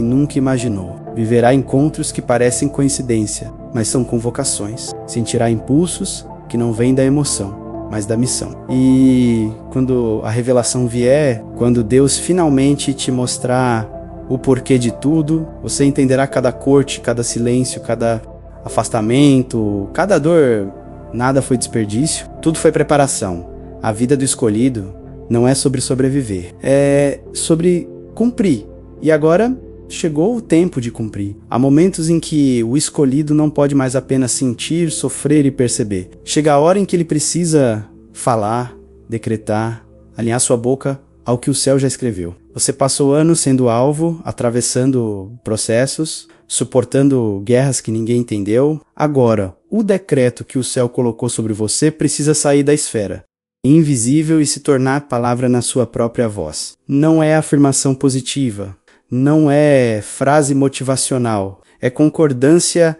nunca imaginou. Viverá encontros que parecem coincidência, mas são convocações. Sentirá impulsos que não vêm da emoção, mas da missão. E quando a revelação vier, quando Deus finalmente te mostrar o porquê de tudo, você entenderá cada corte, cada silêncio, cada afastamento, cada dor. Nada foi desperdício, tudo foi preparação. A vida do escolhido não é sobre sobreviver, é sobre cumprir. E agora chegou o tempo de cumprir. Há momentos em que o escolhido não pode mais apenas sentir, sofrer e perceber. Chega a hora em que ele precisa falar, decretar, alinhar sua boca ao que o céu já escreveu. Você passou anos sendo alvo, atravessando processos, suportando guerras que ninguém entendeu. Agora, o decreto que o céu colocou sobre você precisa sair da esfera invisível e se tornar palavra na sua própria voz. Não é afirmação positiva, não é frase motivacional, é concordância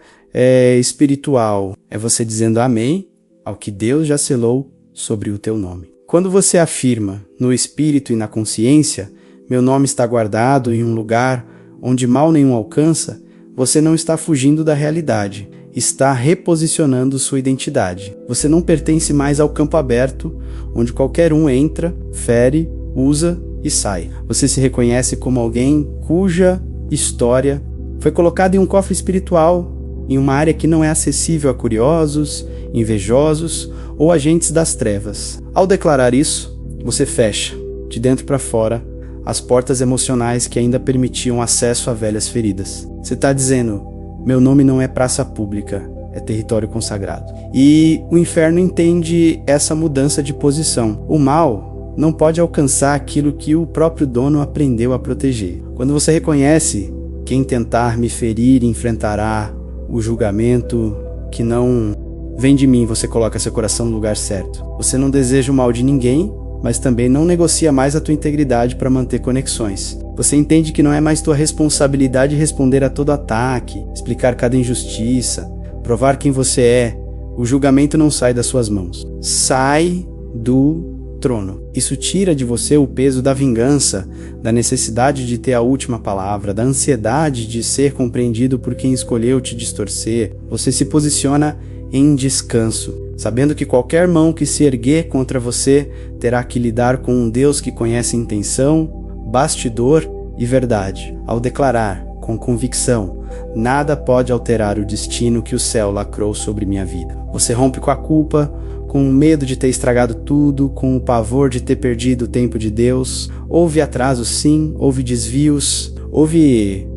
espiritual. É você dizendo amém ao que Deus já selou sobre o teu nome. Quando você afirma no espírito e na consciência, meu nome está guardado em um lugar onde mal nenhum alcança, você não está fugindo da realidade, está reposicionando sua identidade. Você não pertence mais ao campo aberto, onde qualquer um entra, fere, usa e sai. Você se reconhece como alguém cuja história foi colocada em um cofre espiritual, em uma área que não é acessível a curiosos, invejosos ou agentes das trevas. Ao declarar isso, você fecha, de dentro para fora, as portas emocionais que ainda permitiam acesso a velhas feridas. Você está dizendo, meu nome não é praça pública, é território consagrado. E o inferno entende essa mudança de posição. O mal não pode alcançar aquilo que o próprio dono aprendeu a proteger. Quando você reconhece, quem tentar me ferir enfrentará o julgamento que não vem de mim, você coloca seu coração no lugar certo. Você não deseja o mal de ninguém, mas também não negocia mais a tua integridade para manter conexões. Você entende que não é mais tua responsabilidade responder a todo ataque, explicar cada injustiça, provar quem você é. O julgamento não sai das suas mãos. Sai do trono. Isso tira de você o peso da vingança, da necessidade de ter a última palavra, da ansiedade de ser compreendido por quem escolheu te distorcer. Você se posiciona em descanso, sabendo que qualquer mão que se erguer contra você terá que lidar com um Deus que conhece intenção, bastidor e verdade. Ao declarar, com convicção, nada pode alterar o destino que o céu lacrou sobre minha vida. Você rompe com a culpa, com o medo de ter estragado tudo, com o pavor de ter perdido o tempo de Deus. Houve atrasos sim, houve desvios, houve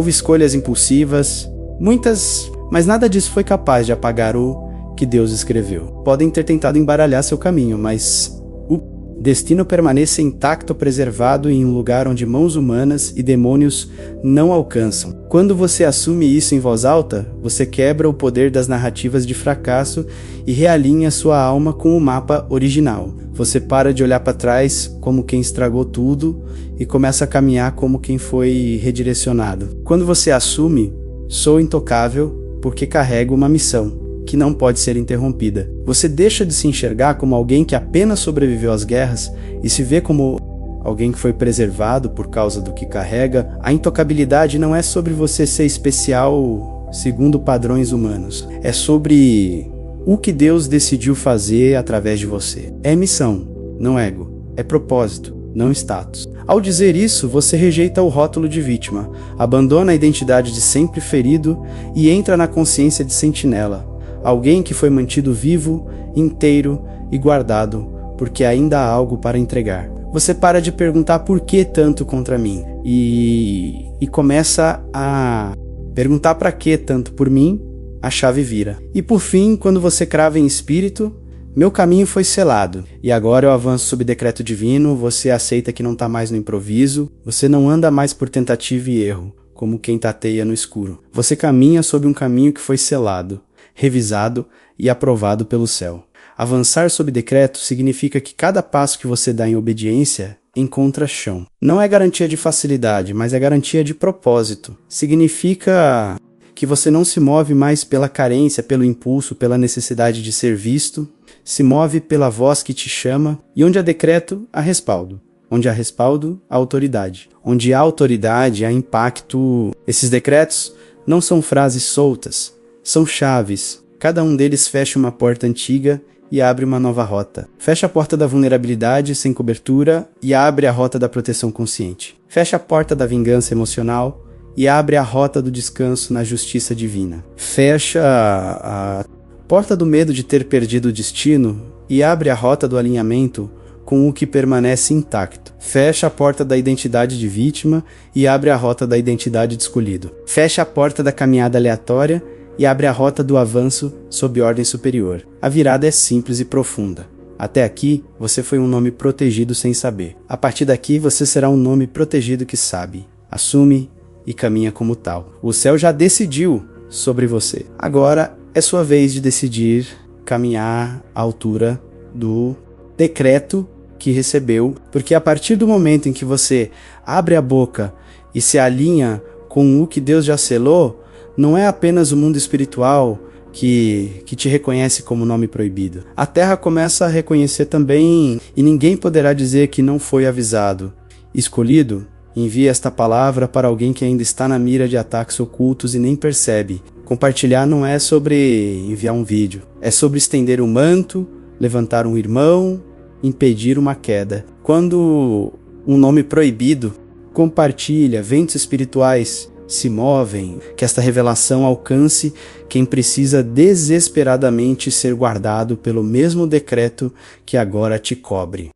escolhas impulsivas, muitas, mas nada disso foi capaz de apagar o que Deus escreveu. Podem ter tentado embaralhar seu caminho, mas o destino permanece intacto, preservado em um lugar onde mãos humanas e demônios não alcançam. Quando você assume isso em voz alta, você quebra o poder das narrativas de fracasso e realinha sua alma com o mapa original. Você para de olhar para trás como quem estragou tudo e começa a caminhar como quem foi redirecionado. Quando você assume, sou intocável porque carrego uma missão que não pode ser interrompida. Você deixa de se enxergar como alguém que apenas sobreviveu às guerras e se vê como alguém que foi preservado por causa do que carrega. A intocabilidade não é sobre você ser especial segundo padrões humanos. É sobre o que Deus decidiu fazer através de você. É missão, não ego. É propósito, não status. Ao dizer isso, você rejeita o rótulo de vítima, abandona a identidade de sempre ferido e entra na consciência de sentinela. Alguém que foi mantido vivo, inteiro e guardado, porque ainda há algo para entregar. Você para de perguntar por que tanto contra mim e começa a perguntar para que tanto por mim, a chave vira. E por fim, quando você crava em espírito, meu caminho foi selado, e agora eu avanço sob decreto divino, você aceita que não está mais no improviso, você não anda mais por tentativa e erro, como quem tateia no escuro. Você caminha sob um caminho que foi selado, revisado e aprovado pelo céu. Avançar sob decreto significa que cada passo que você dá em obediência encontra chão. Não é garantia de facilidade, mas é garantia de propósito. Significa que você não se move mais pela carência, pelo impulso, pela necessidade de ser visto, se move pela voz que te chama, e onde há decreto, há respaldo. Onde há respaldo, há autoridade. Onde há autoridade, há impacto. Esses decretos não são frases soltas, são chaves. Cada um deles fecha uma porta antiga e abre uma nova rota. Fecha a porta da vulnerabilidade sem cobertura e abre a rota da proteção consciente. Fecha a porta da vingança emocional e abre a rota do descanso na justiça divina. Fecha a porta do medo de ter perdido o destino e abre a rota do alinhamento com o que permanece intacto. Fecha a porta da identidade de vítima e abre a rota da identidade de escolhido. Fecha a porta da caminhada aleatória e abre a rota do avanço sob ordem superior. A virada é simples e profunda. Até aqui, você foi um nome protegido sem saber. A partir daqui, você será um nome protegido que sabe. Assume, e caminha como tal. O céu já decidiu sobre você. Agora é sua vez de decidir caminhar à altura do decreto que recebeu, porque a partir do momento em que você abre a boca e se alinha com o que Deus já selou, não é apenas o mundo espiritual que te reconhece como nome proibido. A terra começa a reconhecer também, e ninguém poderá dizer que não foi avisado. Escolhido, envia esta palavra para alguém que ainda está na mira de ataques ocultos e nem percebe. Compartilhar não é sobre enviar um vídeo, é sobre estender o manto, levantar um irmão, impedir uma queda. Quando um nome proibido compartilha, ventos espirituais se movem, que esta revelação alcance quem precisa desesperadamente ser guardado pelo mesmo decreto que agora te cobre.